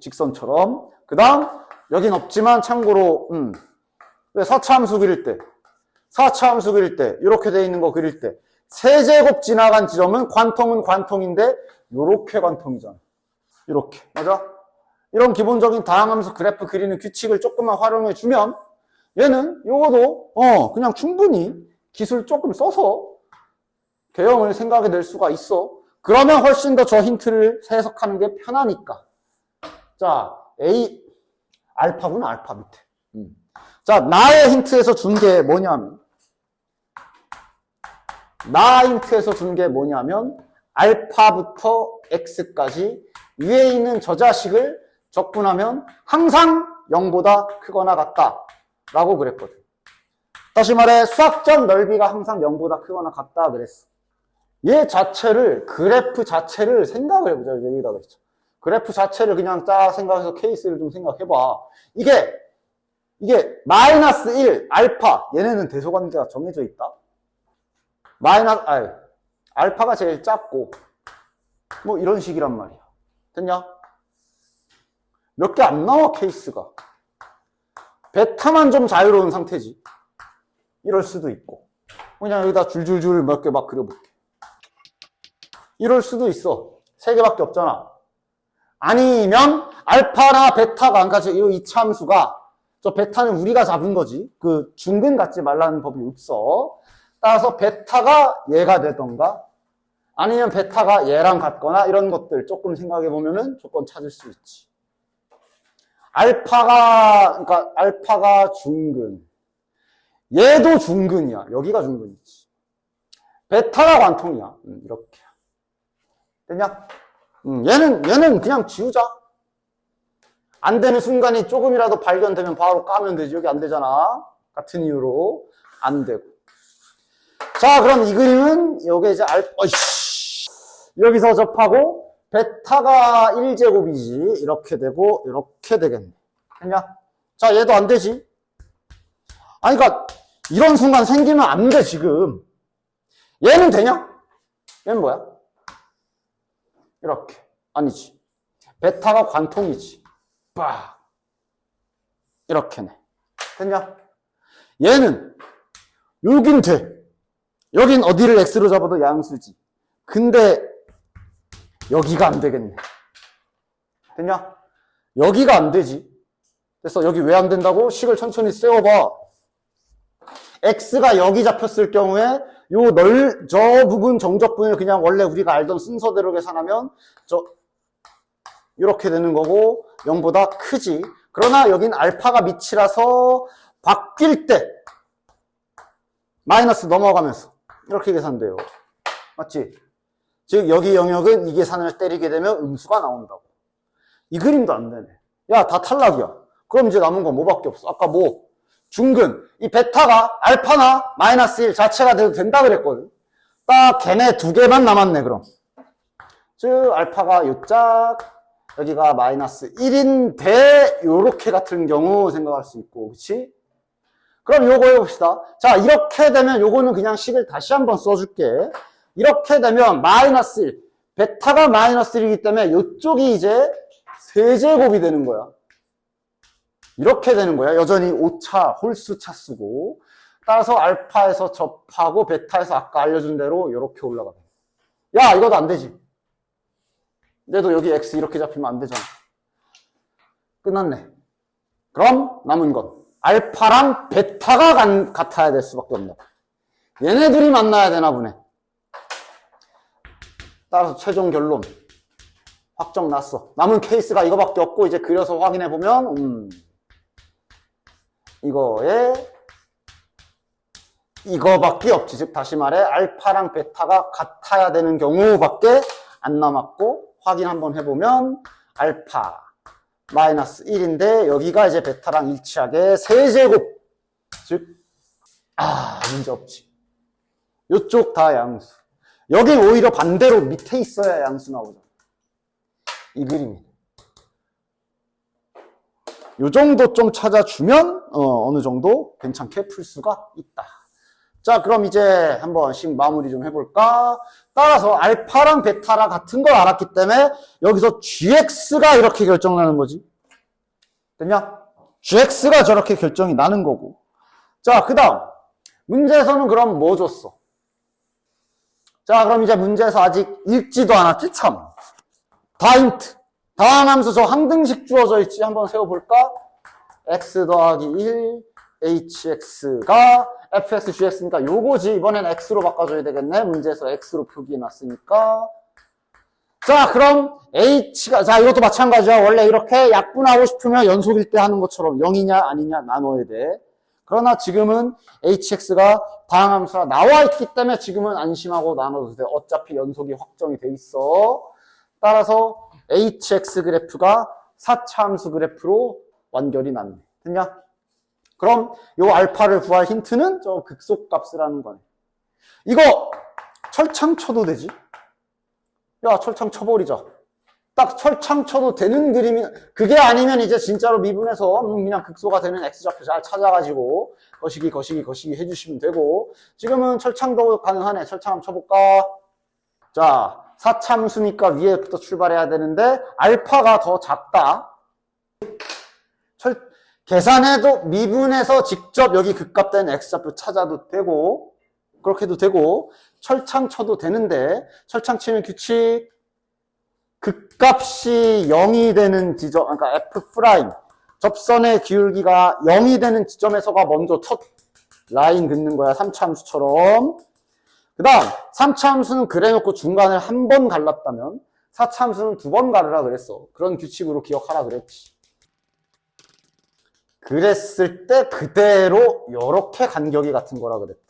직선처럼. 그 다음, 여긴 없지만 참고로, 4차 함수 그릴 때, 이렇게 돼 있는 거 그릴 때, 세제곱 지나간 지점은 관통인데, 요렇게 관통이잖아. 이렇게. 맞아? 이런 기본적인 다항함수 그래프 그리는 규칙을 조금만 활용해 주면, 얘는, 요거도, 그냥 충분히 기술 조금 써서 개형을 생각해 낼 수가 있어. 그러면 훨씬 더 저 힌트를 해석하는 게 편하니까. 자, A, 알파구나, 알파 밑에. 자, 나의 힌트에서 준 게 뭐냐면, 알파부터 x까지 위에 있는 저 자식을 적분하면 항상 0보다 크거나 같다 라고 그랬거든. 다시 말해 수학적 넓이가 항상 0보다 크거나 같다 그랬어. 얘 자체를, 그래프 자체를 생각을 해보자. 여기다 그랬죠. 그래프 자체를 그냥 딱 생각해서 케이스를 좀 생각해봐. 이게 마이너스 1, 알파, 얘네는 대소관계가 정해져 있다. 알파가 제일 작고, 뭐 이런 식이란 말이야. 됐냐? 몇 개 안 나와, 케이스가. 베타만 좀 자유로운 상태지. 이럴 수도 있고. 그냥 여기다 줄줄줄 몇 개 막 그려볼게. 이럴 수도 있어. 3개밖에 없잖아. 아니면 알파나 베타가 안 가져. 이 2차 함수가, 저 베타는 우리가 잡은 거지. 그 중근 갖지 말라는 법이 없어. 따라서 베타가 얘가 되던가 아니면 베타가 얘랑 같거나 이런 것들 조금 생각해 보면은 조건 찾을 수 있지. 알파가 중근. 얘도 중근이야. 여기가 중근이지. 베타가 관통이야. 이렇게. 됐냐? 얘는 그냥 지우자. 안 되는 순간이 조금이라도 발견되면 바로 까면 되지. 여기 안 되잖아. 같은 이유로 안 되고. 자, 그럼 이 그림은 여기 이제 여기서 접하고 베타가 1제곱이지. 이렇게 되고 이렇게 되겠네. 됐냐? 자, 얘도 안 되지. 아니, 그러니까 이런 순간 생기면 안 돼, 지금. 얘는 되냐? 얘는 뭐야? 이렇게. 아니지. 베타가 관통이지. 빡. 이렇게네. 됐냐? 얘는 여긴 돼. 여긴 어디를 x로 잡아도 양수지. 근데 여기가 안 되겠네. 됐냐? 여기가 안 되지. 그래서 여기 왜 안 된다고? 식을 천천히 세워봐. x가 여기 잡혔을 경우에 저 부분 정적분을 그냥 원래 우리가 알던 순서대로 계산하면 이렇게 되는 거고 0보다 크지. 그러나 여긴 알파가 밑이라서 바뀔 때 마이너스 넘어가면서 이렇게 계산돼요. 맞지? 즉 여기 영역은 이 계산을 때리게 되면 음수가 나온다고. 이 그림도 안 되네. 야, 다 탈락이야. 그럼 이제 남은 건 뭐밖에 없어. 아까 뭐 중근, 이 베타가 알파나 마이너스 1 자체가 돼도 된다 그랬거든. 딱 걔네 두 개만 남았네. 그럼 즉 알파가 요짝, 여기가 마이너스 1인데 요렇게 같은 경우 생각할 수 있고, 그치? 그럼 요거 해봅시다. 자, 이렇게 되면 요거는 그냥 식을 다시 한번 써줄게. 이렇게 되면 마이너스 1, 베타가 마이너스 1이기 때문에 요쪽이 이제 세제곱이 되는 거야. 이렇게 되는 거야. 여전히 오차, 홀수차 쓰고. 따라서 알파에서 접하고 베타에서 아까 알려준 대로 이렇게 올라가. 야, 이것도 안 되지. 근데도 여기 x 이렇게 잡히면 안 되잖아. 끝났네. 그럼 남은 건 알파랑 베타가 같아야 될 수밖에 없네. 얘네 둘이 만나야 되나 보네. 따라서 최종 결론 확정 났어. 남은 케이스가 이거밖에 없고 이제 그려서 확인해 보면 이거밖에 없지. 즉 다시 말해 알파랑 베타가 같아야 되는 경우밖에 안 남았고, 확인 한번 해보면 알파 마이너스 1인데 여기가 이제 베타랑 일치하게 세제곱. 즉 문제 없지. 요쪽 다 양수. 여기 오히려 반대로 밑에 있어야 양수 나오죠. 이 그림이. 요 정도 좀 찾아주면 어느 정도 괜찮게 풀 수가 있다. 자, 그럼 이제 한 번씩 마무리 좀 해볼까? 따라서 알파랑 베타랑 같은 걸 알았기 때문에 여기서 gx가 이렇게 결정나는 거지. 됐냐? gx가 저렇게 결정이 나는 거고. 자, 그 다음 문제에서는 그럼 뭐 줬어? 자, 그럼 이제 문제에서 아직 읽지도 않았지, 참. 다인트. 다음 함수 저 항등식 주어져 있지. 한번 세워볼까? x 더하기 1, hx가 fx, gx니까 요거지. 이번엔 x로 바꿔줘야 되겠네. 문제에서 x로 표기해놨으니까. 자, 그럼 h가, 자, 이것도 마찬가지야. 원래 이렇게 약분하고 싶으면 연속일 때 하는 것처럼 0이냐 아니냐 나눠야 돼. 그러나 지금은 hx가 다항함수가 나와 있기 때문에 지금은 안심하고 나눠도 돼. 어차피 연속이 확정이 돼 있어. 따라서 hx 그래프가 4차 함수 그래프로 완결이 났네. 됐냐? 그럼 요 알파를 구할 힌트는 저 극소값이라는 거네. 이거 철창 쳐도 되지? 야, 철창 쳐버리자. 딱 철창 쳐도 되는 그림이, 그게 아니면 이제 진짜로 미분해서 그냥 극소가 되는 x좌표 잘 찾아가지고 거시기 해주시면 되고, 지금은 철창도 가능하네. 철창 한번 쳐볼까? 자, 4차 함수니까 위에부터 출발해야 되는데 알파가 더 작다. 계산해도 미분해서 직접 여기 극값된 x좌표 찾아도 되고, 그렇게 해도 되고, 철창 쳐도 되는데, 철창 치는 규칙, 극값이 0이 되는 지점, 그러니까 f', 접선의 기울기가 0이 되는 지점에서가 먼저 첫 라인 긋는 거야. 3차 함수처럼. 그 다음 3차 함수는 그래놓고 중간을 한 번 갈랐다면 4차 함수는 2번 가르라 그랬어. 그런 규칙으로 기억하라 그랬지. 그랬을 때 그대로 요렇게 간격이 같은 거라 그랬다.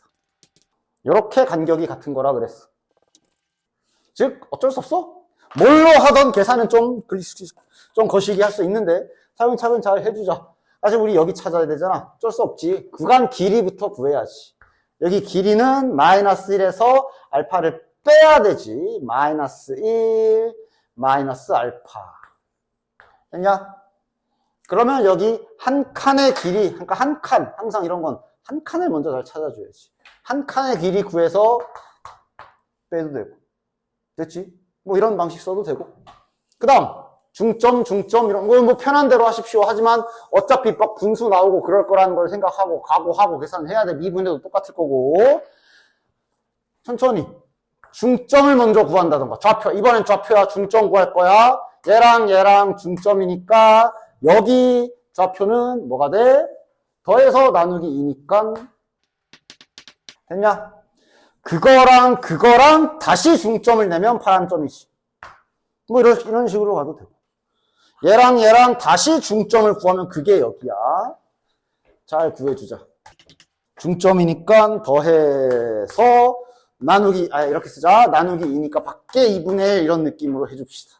요렇게 간격이 같은 거라 그랬어. 즉 어쩔 수 없어. 뭘로 하던 계산은 좀 거시기 할 수 있는데 차근차근 잘 해주자. 사실 우리 여기 찾아야 되잖아. 어쩔 수 없지. 구간 길이부터 구해야지. 여기 길이는 마이너스 1에서 알파를 빼야 되지. 마이너스 1, 마이너스 알파. 됐냐? 그러면 여기 한 칸의 길이, 그러니까 한 칸, 항상 이런 건 한 칸을 먼저 잘 찾아줘야지. 한 칸의 길이 구해서 빼도 되고. 됐지? 뭐 이런 방식 써도 되고. 그 다음, 중점 이런 거 뭐 편한 대로 하십시오. 하지만 어차피 막 분수 나오고 그럴 거라는 걸 생각하고 각오하고 계산해야 돼. 미분해도 똑같을 거고. 천천히. 중점을 먼저 구한다던가. 좌표. 이번엔 좌표야. 중점 구할 거야. 얘랑 중점이니까 여기 좌표는 뭐가 돼? 더해서 나누기 2니까 됐냐? 그거랑 다시 중점을 내면 파란 점이지. 뭐 이런 식으로 가도 되고. 얘랑 얘랑 다시 중점을 구하면 그게 여기야. 잘 구해주자. 중점이니까 더해서 나누기, 이렇게 쓰자. 나누기 2니까 밖에 2분의 1 이런 느낌으로 해줍시다.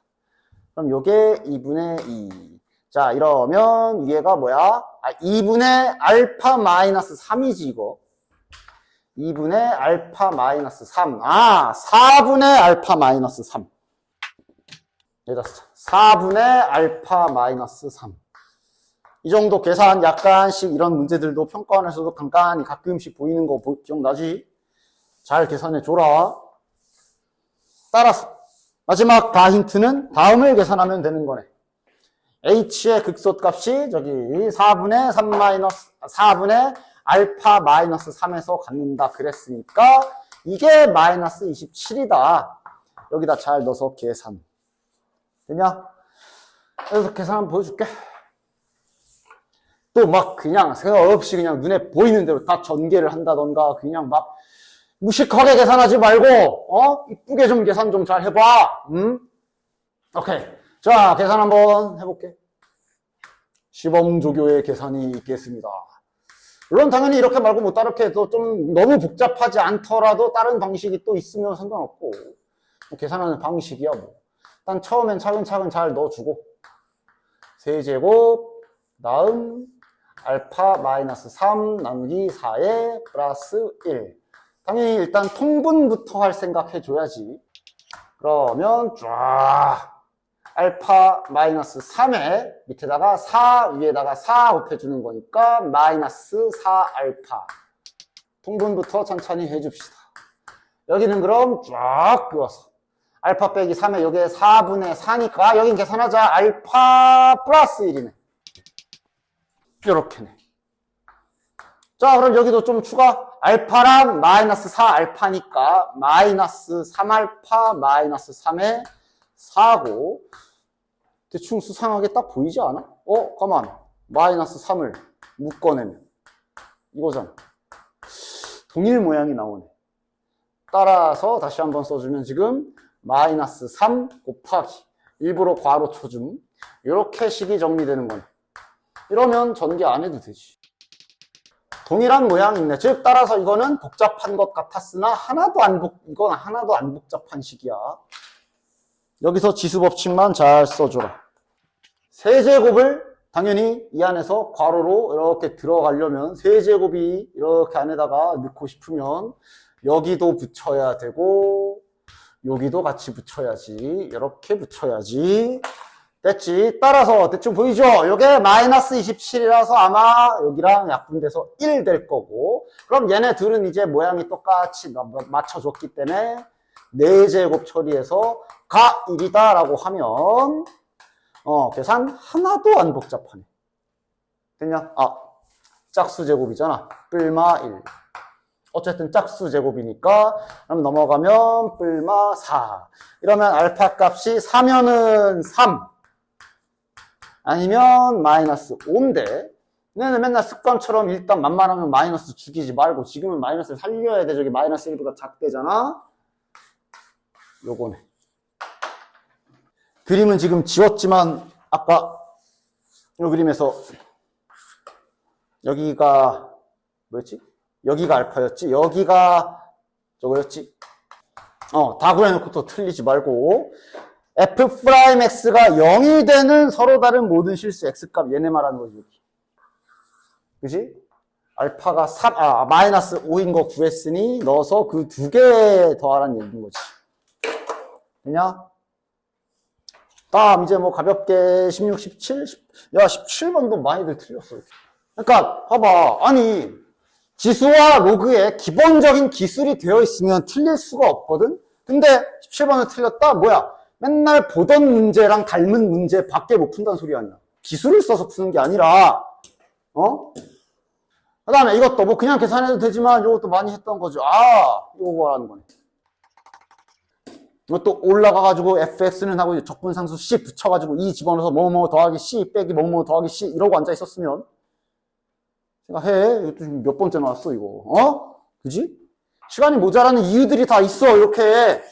그럼 요게 2분의 2. 자, 이러면 위에가 뭐야? 2분의 알파 마이너스 3이지, 이거. 2분의 알파 마이너스 3. 4분의 알파 마이너스 3. 여기다 쓰자. 4분의 알파 마이너스 3. 이 정도 계산 약간씩 이런 문제들도 평가원에서도 간간히 가끔씩 보이는 거 기억나지? 잘 계산해 줘라. 따라서 마지막 다 힌트는 다음을 계산하면 되는 거네. h의 극소값이 저기 4분의 3 마이너스 4분의 알파 마이너스 3에서 갖는다 그랬으니까 이게 마이너스 27이다. 여기다 잘 넣어서 계산. 되냐? 그래서 계산 한번 보여줄게. 또 막 그냥 생각 없이 그냥 눈에 보이는 대로 다 전개를 한다던가 그냥 막 무식하게 계산하지 말고 이쁘게 좀 계산 좀 잘 해봐. 오케이. 자, 계산 한번 해볼게. 시범조교의 계산이 있겠습니다. 물론 당연히 이렇게 말고 뭐 다르게 해도 좀 너무 복잡하지 않더라도 다른 방식이 또 있으면 상관없고 뭐 계산하는 방식이야 뭐. 일단 처음엔 차근차근 잘 넣어주고 세제곱 다음 알파 마이너스 3 나누기 4에 플러스 1. 당연히 일단 통분부터 할 생각 해줘야지. 그러면 쫙 알파 마이너스 3에 밑에다가 4 위에다가 4 곱해주는 거니까 마이너스 4알파. 통분부터 천천히 해줍시다. 여기는 그럼 쫙 그어서 알파 빼기 3에 여기에 4분의 4니까 여긴 계산하자. 알파 플러스 1이네. 이렇게네. 자, 그럼 여기도 좀 추가. 알파랑 마이너스 4알파니까 마이너스 3알파 마이너스 3에 4고 대충 수상하게 딱 보이지 않아? 가만. 마이너스 3을 묶어내면 이거잖아. 동일 모양이 나오네. 따라서 다시 한번 써주면 지금 마이너스 3 곱하기 일부러 괄호 쳐줌 이렇게 식이 정리되는 거네. 이러면 전개 안 해도 되지. 동일한 모양이 있네. 즉 따라서 이거는 복잡한 것 같았으나 이건 하나도 안 복잡한 식이야. 여기서 지수 법칙만 잘 써줘라. 세제곱을 당연히 이 안에서 괄호로 이렇게 들어가려면 세제곱이 이렇게 안에다가 넣고 싶으면 여기도 붙여야 되고 여기도 같이 붙여야지. 이렇게 붙여야지. 됐지? 따라서 대충 보이죠? 요게 마이너스 27이라서 아마 여기랑 약분돼서 1 될 거고 그럼 얘네 둘은 이제 모양이 똑같이 맞춰줬기 때문에 4제곱 처리해서 가 1이다 라고 하면 계산 하나도 안 복잡하네. 됐냐? 짝수 제곱이잖아. 뿔마 1. 어쨌든 짝수 제곱이니까 그럼 넘어가면 뿔마 4. 이러면 알파 값이 4면은 3 아니면 마이너스 5인데 얘는 맨날 습관처럼 일단 만만하면 마이너스 죽이지 말고 지금은 마이너스를 살려야 돼. 저기 마이너스 1보다 작대잖아. 요거네. 그림은 지금 지웠지만 아까 이 그림에서 여기가 뭐였지? 여기가 알파였지? 여기가 저거였지? 다 구해놓고 또 틀리지 말고 f'x가 0이 되는 서로 다른 모든 실수 x값 얘네 말하는 거지. 그지? 알파가 3, 마이너스 5인 거 구했으니 넣어서 그 두 개 더하라는 얘기인 거지. 되냐? 다음 이제 뭐 가볍게 16, 17? 야 17번도 많이들 틀렸어. 그러니까 봐봐. 아니 지수와 로그에 기본적인 기술이 되어 있으면 틀릴 수가 없거든? 근데 17번을 틀렸다? 뭐야? 맨날 보던 문제랑 닮은 문제 밖에 못 푼다는 소리 아니야. 기술을 써서 푸는 게 아니라 그 다음에 이것도 뭐 그냥 계산해도 되지만 이것도 많이 했던 거죠. 이거 뭐라는 거네. 이것도 올라가가지고 fx는 하고 적분상수 c 붙여가지고 이 집어넣어서 뭐뭐 더하기 c 빼기 뭐뭐 더하기 c 이러고 앉아있었으면 생각해. 이것도 지금 몇 번째 나왔어 이거. 그지? 시간이 모자라는 이유들이 다 있어. 이렇게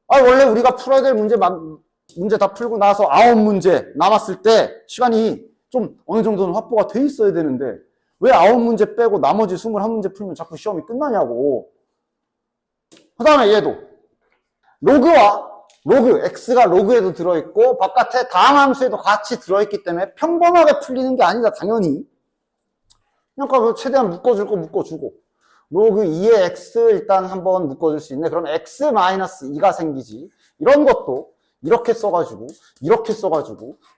원래 우리가 풀어야 될 문제 문제 다 풀고 나서 9문제 남았을 때 시간이 좀 어느 정도는 확보가 돼 있어야 되는데 왜 9문제 빼고 나머지 21문제 풀면 자꾸 시험이 끝나냐고. 그 다음에 얘도 로그, x가 로그에도 들어있고 바깥에 다항함수에도 같이 들어있기 때문에 평범하게 풀리는 게 아니다, 당연히. 그러니까 최대한 묶어줄 거 묶어주고 로그 2의 x 일단 한번 묶어줄 수 있네. 그럼 x-2가 생기지. 이런 것도 이렇게 써가지고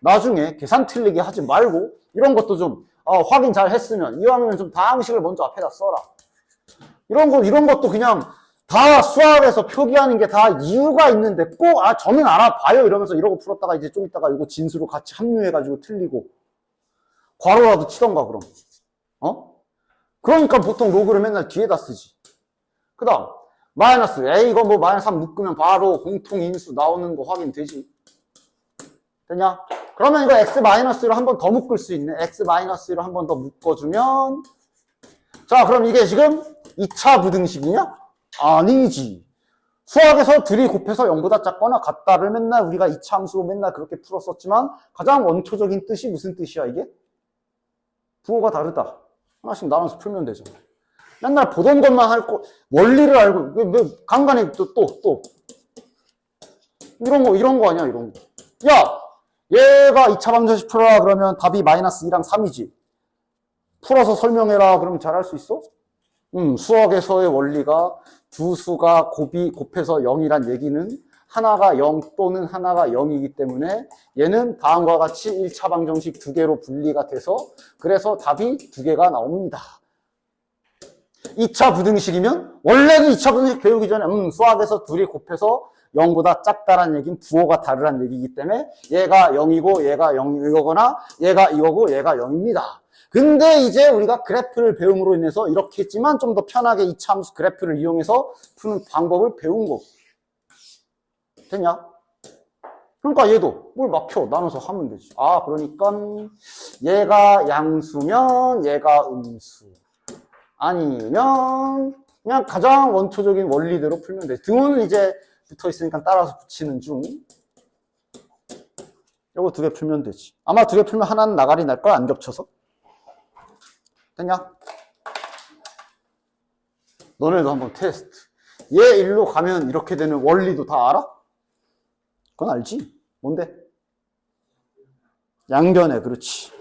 나중에 계산 틀리게 하지 말고 이런 것도 좀 확인 잘 했으면 이왕이면 좀 다항식을 먼저 앞에다 써라. 이런 것도 그냥 다 수학에서 표기하는 게 다 이유가 있는데 꼭 저는 알아봐요 이러면서 이러고 풀었다가 이제 좀 있다가 이거 진수로 같이 합류해가지고 틀리고 괄호라도 치던가 그럼. 그러니까 보통 로그를 맨날 뒤에다 쓰지. 그 다음 마이너스 이거 뭐 마이너스 3 묶으면 바로 공통인수 나오는 거 확인되지. 되냐? 그러면 이거 x-를 한 번 더 묶을 수 있네. x-를 한 번 더 묶어주면 자 그럼 이게 지금 2차 부등식이냐? 아니지. 수학에서 들이 곱해서 0보다 작거나 같다를 맨날 우리가 2차 함수로 맨날 그렇게 풀었었지만 가장 원초적인 뜻이 무슨 뜻이야 이게? 부호가 다르다. 하나씩 나눠서 풀면 되죠. 맨날 보던 것만 할 거, 원리를 알고, 왜 간간히 또. 이런 거 아니야, 이런 거. 야! 얘가 2차 방정식 풀어라 그러면 답이 마이너스 2랑 3이지. 풀어서 설명해라 그러면 잘할 수 있어? 수학에서의 원리가 두 수가 곱해서 0이란 얘기는 하나가 0 또는 하나가 0이기 때문에 얘는 다음과 같이 1차 방정식 2개로 분리가 돼서 그래서 답이 2개가 나옵니다. 2차 부등식이면 원래도 2차 부등식 배우기 전에 수학에서 둘이 곱해서 0보다 작다란 얘기는 부호가 다르란 얘기이기 때문에 얘가 0이고 얘가 0이거나 얘가 이거고 얘가 0입니다. 근데 이제 우리가 그래프를 배움으로 인해서 이렇게 했지만 좀 더 편하게 2차 함수 그래프를 이용해서 푸는 방법을 배운 거고. 되냐? 그러니까 얘도 뭘 막혀 나눠서 하면 되지. 그러니까 얘가 양수면 얘가 음수 아니면 그냥 가장 원초적인 원리대로 풀면 돼. 등호는 이제 붙어 있으니까 따라서 붙이는 중. 요거 2개 풀면 되지. 아마 2개 풀면 하나는 나가리 날 거야, 안 겹쳐서. 됐냐? 너네도 한번 테스트. 얘 일로 가면 이렇게 되는 원리도 다 알아? 그건 알지? 뭔데? 양변에, 그렇지.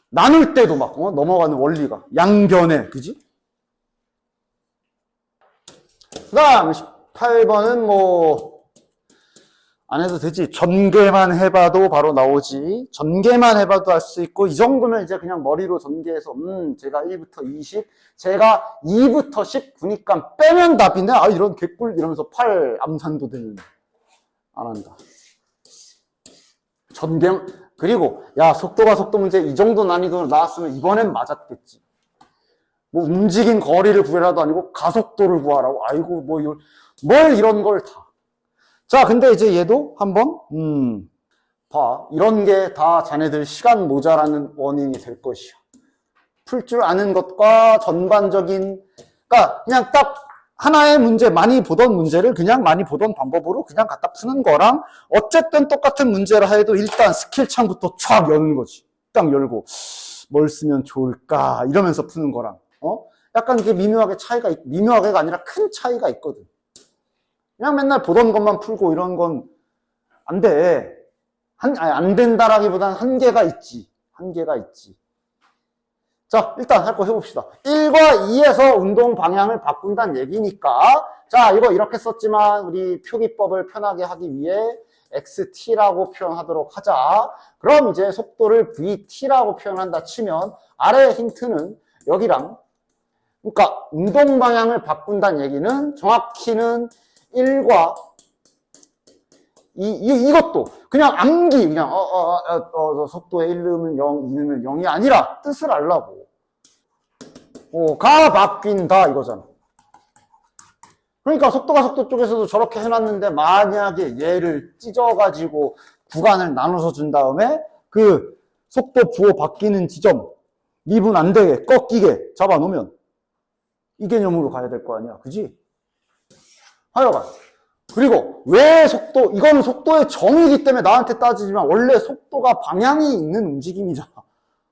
나눌 때도 막 넘어가는 원리가 양변에, 그지? 그 다음 18번은 뭐 안 해도 되지. 전개만 해봐도 바로 나오지. 전개만 해봐도 할 수 있고 이 정도면 이제 그냥 머리로 전개해서 제가 1부터 20, 제가 2부터 19니까 빼면 답이네. 이런 개꿀 이러면서 8 암산도 되는데 안 한다. 전개 그리고 속도가 속도 문제 이 정도 난이도로 나왔으면 이번엔 맞았겠지. 뭐 움직인 거리를 구해라도 아니고 가속도를 구하라고. 아이고 뭘 이런 걸 다. 자, 근데 이제 얘도 한번 봐. 이런 게 다 자네들 시간 모자라는 원인이 될 것이야. 풀 줄 아는 것과 전반적인 그러니까 그냥 딱 하나의 문제, 많이 보던 문제를 그냥 많이 보던 방법으로 그냥 갖다 푸는 거랑 어쨌든 똑같은 문제를 해도 일단 스킬 창부터 촥 여는 거지. 딱 열고 뭘 쓰면 좋을까 이러면서 푸는 거랑 약간 이게 미묘하게가 아니라 큰 차이가 있거든. 그냥 맨날 보던 것만 풀고 이런 건 안 돼. 안 된다라기보다는 한계가 있지. 자, 일단 할 거 해봅시다. 1과 2에서 운동 방향을 바꾼다는 얘기니까 자, 이거 이렇게 썼지만 우리 표기법을 편하게 하기 위해 XT라고 표현하도록 하자. 그럼 이제 속도를 VT라고 표현한다 치면 아래 힌트는 여기랑 그러니까 운동 방향을 바꾼다는 얘기는 정확히는 1과 이것도 그냥 암기 그냥 속도에 1 넣으면 0, 2 넣으면 0이 아니라 뜻을 알라고. 가 바뀐다 이거잖아. 그러니까 속도가 속도 쪽에서도 저렇게 해놨는데 만약에 얘를 찢어가지고 구간을 나눠서 준 다음에 그 속도 부호 바뀌는 지점 미분 안 되게 꺾이게 잡아놓으면 이 개념으로 가야 될 거 아니야. 그지? 하여간 그리고 왜 속도, 이건 속도의 정의이기 때문에 나한테 따지지만 원래 속도가 방향이 있는 움직임이잖아.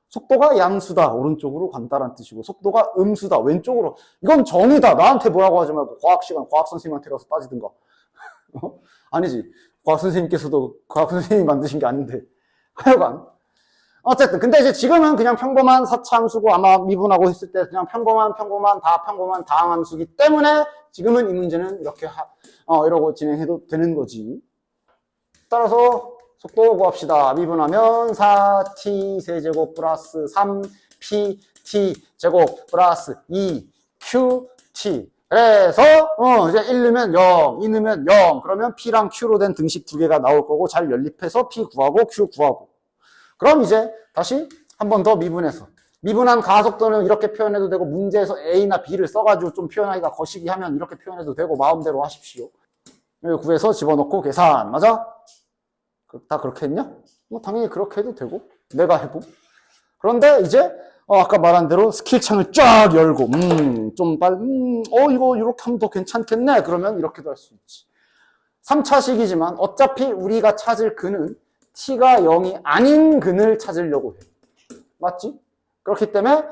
속도가 양수다, 오른쪽으로 간다란 뜻이고, 속도가 음수다, 왼쪽으로. 이건 정의다. 나한테 뭐라고 하지 말고 과학시간, 과학선생님한테 가서 따지든가. 아니지. 과학선생님께서도 과학선생님이 만드신 게 아닌데. 하여간. 어쨌든 근데 이제 지금은 그냥 평범한 사차함수고 아마 미분하고 했을 때 그냥 평범한 다항함수기 때문에 지금은 이 문제는 이렇게 이러고 진행해도 되는 거지. 따라서 속도 구합시다. 미분하면 4t 세제곱 플러스 3pt 제곱 플러스 2qt. 그래서 이제 1 넣으면 0, 2 넣으면 0. 그러면 p랑 q로 된 등식 두 개가 나올 거고 잘 연립해서 p 구하고 q 구하고. 그럼 이제 다시 한 번 더 미분해서 미분한 가속도는 이렇게 표현해도 되고 문제에서 A나 B를 써가지고 좀 표현하기가 거시기 하면 이렇게 표현해도 되고 마음대로 하십시오. 여기 구해서 집어넣고 계산. 맞아? 다 그렇게 했냐? 뭐 당연히 그렇게 해도 되고 내가 해보. 그런데 이제 아까 말한 대로 스킬창을 쫙 열고 좀 빨리 이거 이렇게 하면 더 괜찮겠네. 그러면 이렇게도 할 수 있지. 3차식이지만 어차피 우리가 찾을 근은 t가 0이 아닌 근을 찾으려고 해. 맞지? 그렇기 때문에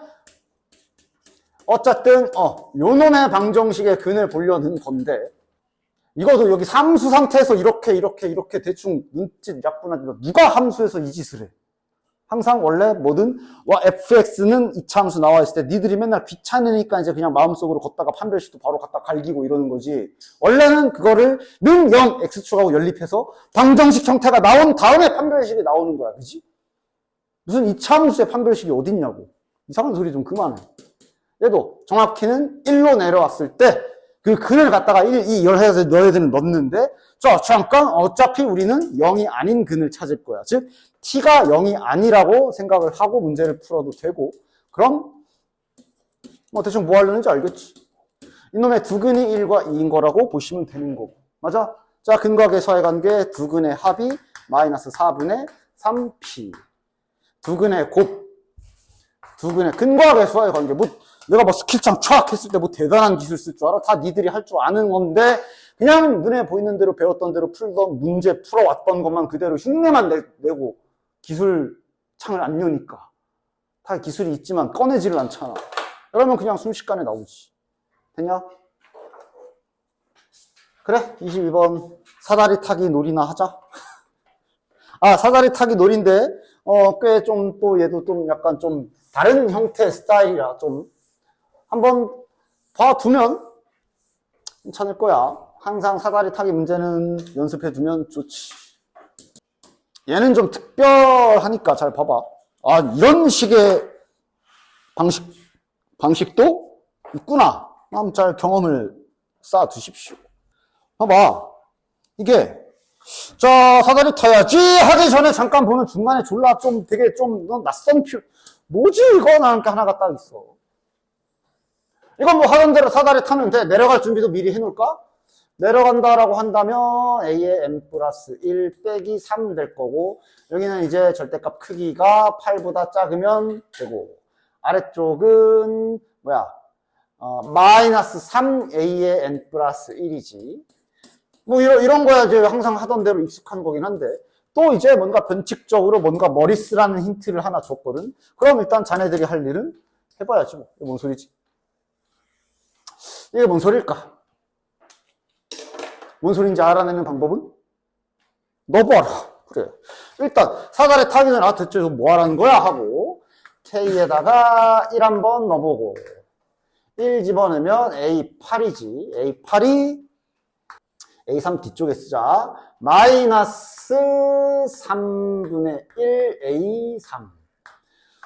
어쨌든 요 놈의 방정식의 근을 보려는 건데 이것도 여기 함수 상태에서 이렇게 대충 눈짓 약분하지만 누가 함수에서 이 짓을 해? 항상 원래 뭐든 fx는 2차 함수 나와 있을 때 니들이 맨날 귀찮으니까 이제 그냥 마음속으로 걷다가 판별식도 바로 갖다 갈기고 이러는 거지. 원래는 그거를 는 0 x축하고 연립해서 방정식 형태가 나온 다음에 판별식이 나오는 거야. 그지? 무슨 2차 함수의 판별식이 어딨냐고. 이상한 소리 좀 그만해. 얘도 정확히는 1로 내려왔을 때 그 근을 갖다가 1, 2, 열해서 너희들은 넣는데 잠깐 어차피 우리는 0이 아닌 근을 찾을 거야. 즉 t가 0이 아니라고 생각을 하고 문제를 풀어도 되고 그럼 대충 뭐 하려는지 알겠지. 이놈의 두 근이 1과 2인 거라고 보시면 되는 거고. 맞아? 자, 근과 계수의 관계 두 근의 합이 마이너스 4분의 3p. 두 근의 곱. 두 근의 근과 계수와의 관계. 내가 스킬창 촥 했을 때 대단한 기술 쓸 줄 알아? 다 니들이 할 줄 아는 건데 그냥 눈에 보이는 대로 배웠던 대로 풀던 문제 풀어왔던 것만 그대로 흉내만 내고 기술창을 안 여니까 다 기술이 있지만 꺼내지를 않잖아. 그러면 그냥 순식간에 나오지. 됐냐? 그래 22번 사다리 타기 놀이나 하자. 사다리 타기 놀인데 꽤 좀 또 얘도 좀 약간 좀 다른 형태의 스타일이라 좀 한번 봐두면 괜찮을 거야. 항상 사다리 타기 문제는 연습해두면 좋지. 얘는 좀 특별하니까 잘 봐봐. 이런 식의 방식도 있구나. 한번 잘 경험을 쌓아두십시오. 봐봐. 이게 사다리 타야지 하기 전에 잠깐 보면 중간에 졸라 좀 되게 좀 낯선 뭐지 이거? 나는 하나가 딱 있어. 이건 뭐 하던 대로 사다리 타면 돼. 내려갈 준비도 미리 해놓을까? 내려간다라고 한다면 a의 n 플러스 1 빼기 3 될 거고 여기는 이제 절대값 크기가 8보다 작으면 되고 아래쪽은 마이너스 3a의 n 플러스 1이지. 뭐 이런 거야 이제 항상 하던 대로 익숙한 거긴 한데 또 이제 뭔가 변칙적으로 뭔가 머리 쓰라는 힌트를 하나 줬거든. 그럼 일단 자네들이 할 일은 해봐야지 뭐. 이게 뭔 소리지? 이게 뭔 소릴까? 뭔 소린지 알아내는 방법은? 넣어봐라. 그래. 일단 사다리 타기 전에 대체 뭐 하라는 거야? 하고 K에다가 1 한번 넣어보고 1 집어넣으면 A8이지. A8이 A3 뒤쪽에 쓰자. 마이너스 3분의 1 A3.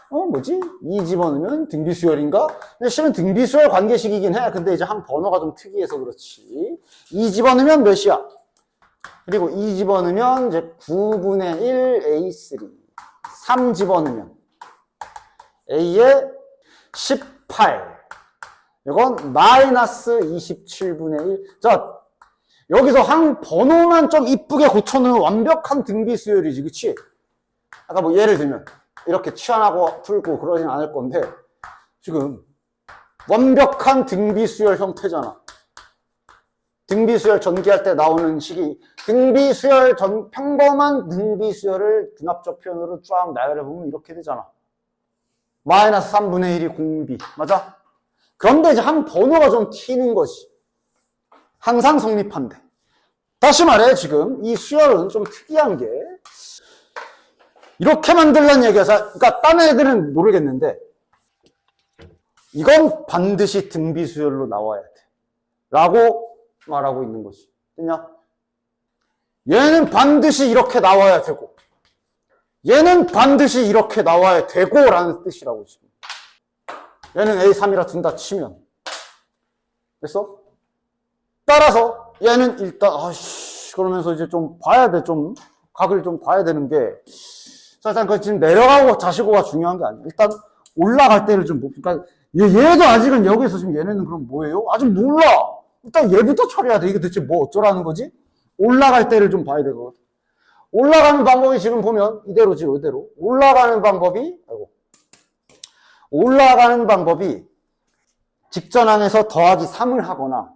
뭐지? 2 집어넣으면 등비수열인가? 근데 실은 등비수열 관계식이긴 해. 근데 이제 한 번호가 좀 특이해서 그렇지. 2 집어넣으면 몇이야? 그리고 2 집어넣으면 이제 9분의 1 A3. 3 집어넣으면 A의 18. 이건 마이너스 27분의 1. 자, 여기서 한 번호만 좀 이쁘게 고쳐놓으면 완벽한 등비수열이지, 그치? 아까 뭐 예를 들면 이렇게 치환하고 풀고 그러진 않을 건데 지금 완벽한 등비수열 형태잖아. 등비수열 전기할 때 나오는 식이 평범한 등비수열을 분합적 표현으로 쫙 나열해보면 이렇게 되잖아. 마이너스 3분의 1이 공비. 맞아? 그런데 이제 한 번호가 좀 튀는 거지. 항상 성립한대. 다시 말해, 지금 이 수열은 좀 특이한 게 이렇게 만들란 얘기야. 그러니까 딴 애들은 모르겠는데 이건 반드시 등비수열로 나와야 돼. 라고 말하고 있는 거지. 됐냐? 얘는 반드시 이렇게 나와야 되고 얘는 반드시 이렇게 나와야 되고 라는 뜻이라고 지금. 얘는 A3이라 둔다 치면 됐어? 따라서 얘는 일단 그러면서 이제 좀 봐야 돼. 좀 각을 좀 봐야 되는 게 자, 일단 그 지금 내려가고 자시고가 중요한 게 아니야. 일단 올라갈 때를 좀 그러니까 얘도 아직은 여기서 지금 얘네는 그럼 뭐예요? 아직 몰라. 일단 얘부터 처리해야 돼. 이게 대체 뭐 어쩌라는 거지? 올라갈 때를 좀 봐야 되거든. 올라가는 방법이 지금 보면 이대로지, 이대로. 올라가는 방법이 직전항에서 더하기 3을 하거나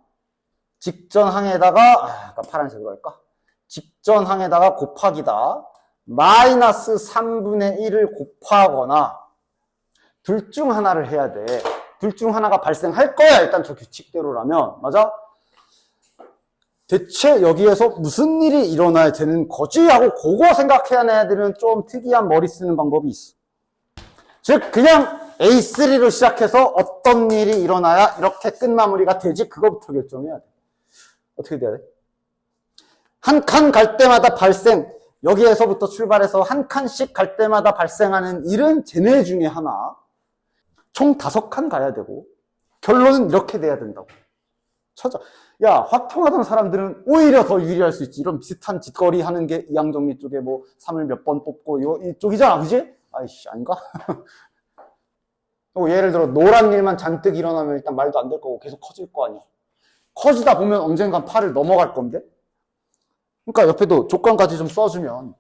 직전항에다가 아까 파란색으로 할까? 직전항에다가 곱하기다. 마이너스 3분의 1을 곱하거나 둘 중 하나를 해야 돼. 둘 중 하나가 발생할 거야. 일단 저 규칙대로라면. 맞아? 대체 여기에서 무슨 일이 일어나야 되는 거지? 하고 그거 생각해야 되는 좀 특이한 머리 쓰는 방법이 있어. 즉 그냥 A3로 시작해서 어떤 일이 일어나야 이렇게 끝마무리가 되지? 그거부터 결정해야 돼. 어떻게 돼야 돼? 한 칸 갈 때마다 여기에서부터 출발해서 한 칸씩 갈 때마다 발생하는 일은 쟤네 중에 하나. 총 5칸 가야 되고 결론은 이렇게 돼야 된다고. 찾아. 야, 확통하던 사람들은 오히려 더 유리할 수 있지. 이런 비슷한 짓거리 하는 게 이항정리 쪽에 뭐 3을 몇 번 뽑고 이쪽이잖아. 그지? 아이씨, 아닌가? 예를 들어 노란 일만 잔뜩 일어나면 일단 말도 안 될 거고 계속 커질 거 아니야. 커지다 보면 언젠간 8을 넘어갈 건데? 그러니까 옆에도 조건까지 좀 써주면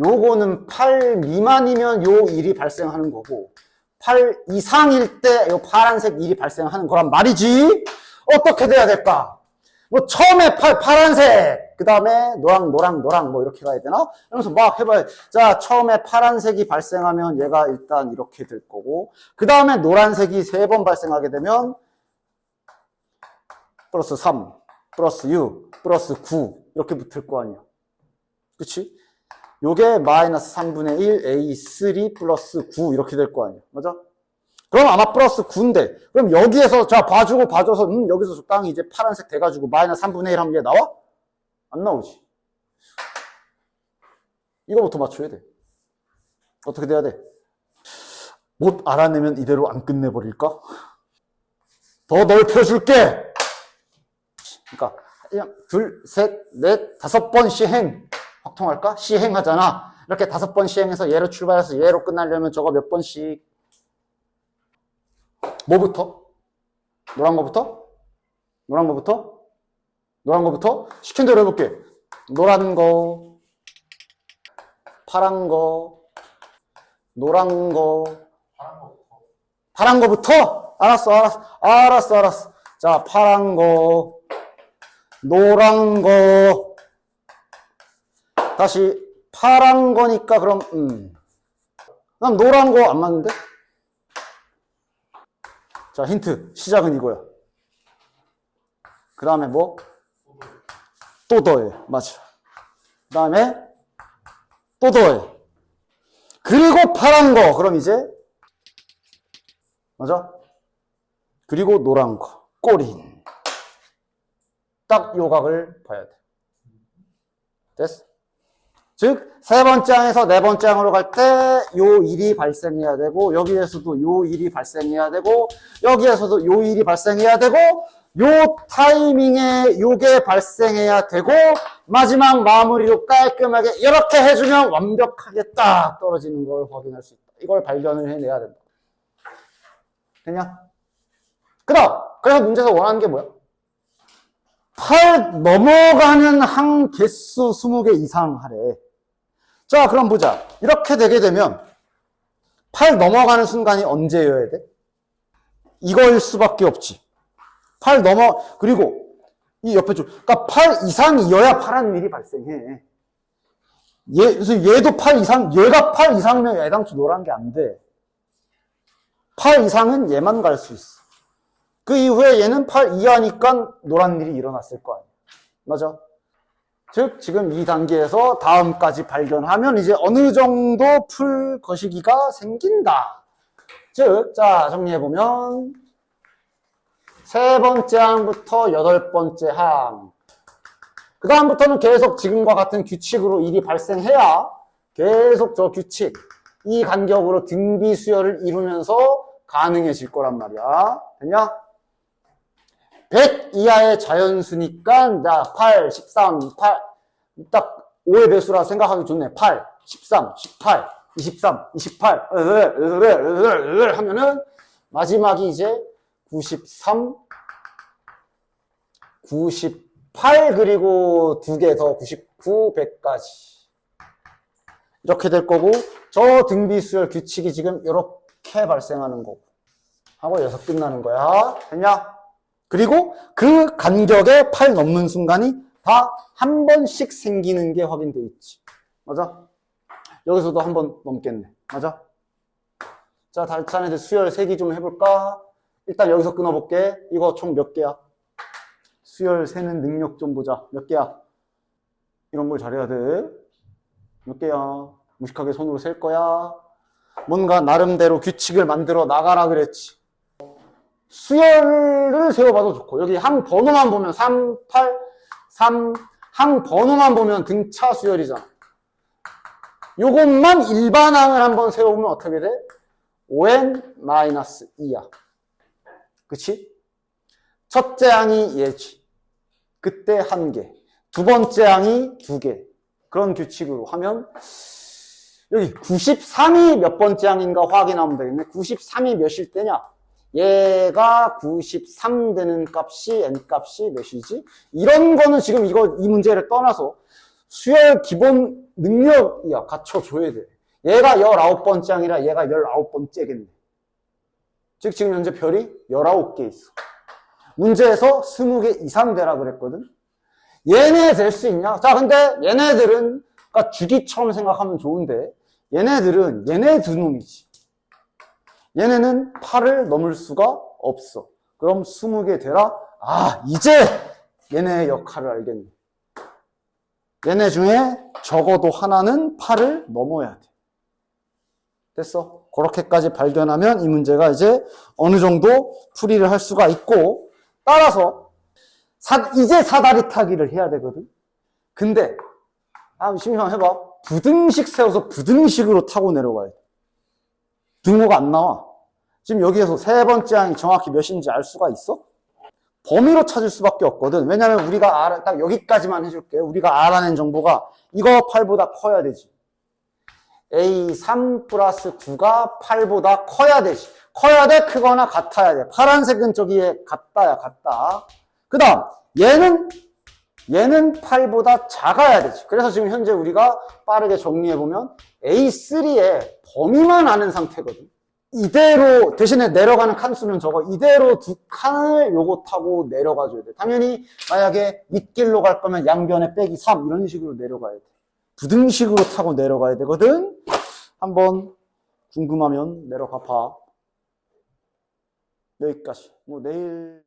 요거는 8 미만이면 요 일이 발생하는 거고 8 이상일 때 요 파란색 일이 발생하는 거란 말이지. 어떻게 돼야 될까? 뭐 처음에 파란색, 그 다음에 노랑 뭐 이렇게 가야 되나? 이러면서 막 해봐요. 자, 처음에 파란색이 발생하면 얘가 일단 이렇게 될 거고 그 다음에 노란색이 3번 발생하게 되면 플러스 3, 플러스 6, 플러스 9 이렇게 붙을 거 아니야. 그치? 요게 마이너스 3분의 1 A3 플러스 9 이렇게 될 거 아니야. 맞아? 그럼 아마 플러스 9인데 그럼 여기에서 자 봐줘서 여기서 적당히 이제 파란색 돼가지고 마이너스 3분의 1 하면 얘 나와? 안 나오지. 이거부터 맞춰야 돼. 어떻게 돼야 돼? 못 알아내면 이대로 안 끝내버릴까? 더 넓혀줄게. 그러니까 그냥 둘, 셋, 넷, 5번 시행. 확통할까? 시행하잖아. 이렇게 5번 시행해서 얘로 출발해서 얘로 끝나려면 저거 몇 번씩. 뭐부터? 노란 거부터? 시킨 대로 해볼게. 노란 거, 파란 거, 노란 거, 파란 거부터? 알았어. 자, 파란 거, 노란 거, 다시 파란 거니까 그럼 그럼 노란 거 안 맞는데? 자, 힌트. 시작은 이거야. 그 다음에 뭐? 또 더해. 맞아. 그 다음에 또 더해. 그리고 파란 거. 그럼 이제 맞아? 그리고 노란 거. 꼬린. 딱 요각을 봐야 돼. 됐어? 즉, 3번째 항에서 4번째 항으로 갈 때 요 일이 발생해야 되고 여기에서도 요 일이 발생해야 되고 여기에서도 요 일이 발생해야 되고 요 타이밍에 요게 발생해야 되고 마지막 마무리로 깔끔하게 이렇게 해주면 완벽하게 딱 떨어지는 걸 확인할 수 있다. 이걸 발견을 해내야 된다. 됐냐? 그래서 문제에서 원하는 게 뭐야? 8 넘어가는 항 개수 20개 이상 하래. 자, 그럼 보자. 이렇게 되게 되면 8 넘어가는 순간이 언제여야 돼? 이거일 수밖에 없지. 그리고 이 옆에 줄. 그러니까 8 이상이어야 파란 일이 발생해. 그래서 얘도 8 이상, 얘가 8 이상이면 애당초 노란 게 안 돼. 8 이상은 얘만 갈 수 있어. 그 이후에 얘는 8 이하니까 노란 일이 일어났을 거 아니야. 맞아? 즉, 지금 이 단계에서 다음까지 발견하면 이제 어느 정도 풀 거시기가 생긴다. 즉, 자, 정리해보면, 세 번째 항부터 여덟 번째 항. 그 다음부터는 계속 지금과 같은 규칙으로 일이 발생해야 계속 저 규칙, 이 간격으로 등비 수열을 이루면서 가능해질 거란 말이야. 됐냐? 100 이하의 자연수니까, 자, 8, 13, 8, 딱 5의 배수라 생각하기 좋네. 8, 13, 18, 23, 28, 하면은, 마지막이 이제 93, 98, 그리고 2개 더 99, 100까지. 이렇게 될 거고, 저 등비수열 규칙이 지금 이렇게 발생하는 거고, 하고 6 끝나는 거야. 됐냐? 그리고 그 간격에 8 넘는 순간이 다 한 번씩 생기는 게 확인되어 있지. 맞아? 여기서도 한 번 넘겠네. 맞아? 자, 자네들 수열 세기 좀 해볼까? 일단 여기서 끊어볼게. 이거 총 몇 개야? 수열 세는 능력 좀 보자. 몇 개야? 이런 걸 잘해야 돼. 몇 개야? 무식하게 손으로 셀 거야? 뭔가 나름대로 규칙을 만들어 나가라 그랬지. 수열을 세워봐도 좋고, 여기 항 번호만 보면 3, 8, 3, 항 번호만 보면 등차 수열이잖아. 요것만 일반항을 한번 세워보면 어떻게 돼? 5n-2야. 그치? 첫째 항이 얘지. 그때 1개. 두 번째 항이 2개. 그런 규칙으로 하면, 여기 93이 몇 번째 항인가 확인하면 되겠네. 93이 몇일 때냐? 얘가 93 되는 값이 n 값이 몇이지? 이런 거는 지금 이 문제를 떠나서 수열 기본 능력이야. 갖춰줘야 돼. 얘가 19번째 항이라 얘가 19번째겠네. 즉 지금 현재 별이 19개 있어. 문제에서 20개 이상 되라 그랬거든. 얘네 될 수 있냐? 자, 근데 얘네들은 그러니까 주기처럼 생각하면 좋은데 얘네들은 얘네 두 놈이지. 얘네는 8을 넘을 수가 없어. 그럼 20개 되라? 아, 이제 얘네의 역할을 알겠네. 얘네 중에 적어도 하나는 8을 넘어야 돼. 됐어? 그렇게까지 발견하면 이 문제가 이제 어느 정도 풀이를 할 수가 있고, 따라서 이제 사다리 타기를 해야 되거든. 근데 심심하면 해봐. 부등식 세워서 부등식으로 타고 내려가야 돼. 등호가 안 나와. 지금 여기에서 세 번째 항이 정확히 몇인지 알 수가 있어? 범위로 찾을 수밖에 없거든. 왜냐면 우리가 딱 여기까지만 해줄게. 우리가 알아낸 정보가 이거 8보다 커야 되지. A3 플러스 9가 8보다 커야 되지. 커야 돼, 크거나 같아야 돼. 파란색은 저기에 같다야, 같다. 그 다음, 얘는 8보다 작아야 되지. 그래서 지금 현재 우리가 빠르게 정리해보면 A3의 범위만 아는 상태거든. 이대로, 대신에 내려가는 칸수는 저거, 이대로 두 칸을 요거 타고 내려가줘야 돼. 당연히 만약에 밑길로 갈 거면 양변에 빼기 3 이런 식으로 내려가야 돼. 부등식으로 타고 내려가야 되거든. 한번 궁금하면 내려가 봐. 여기까지. 뭐 내일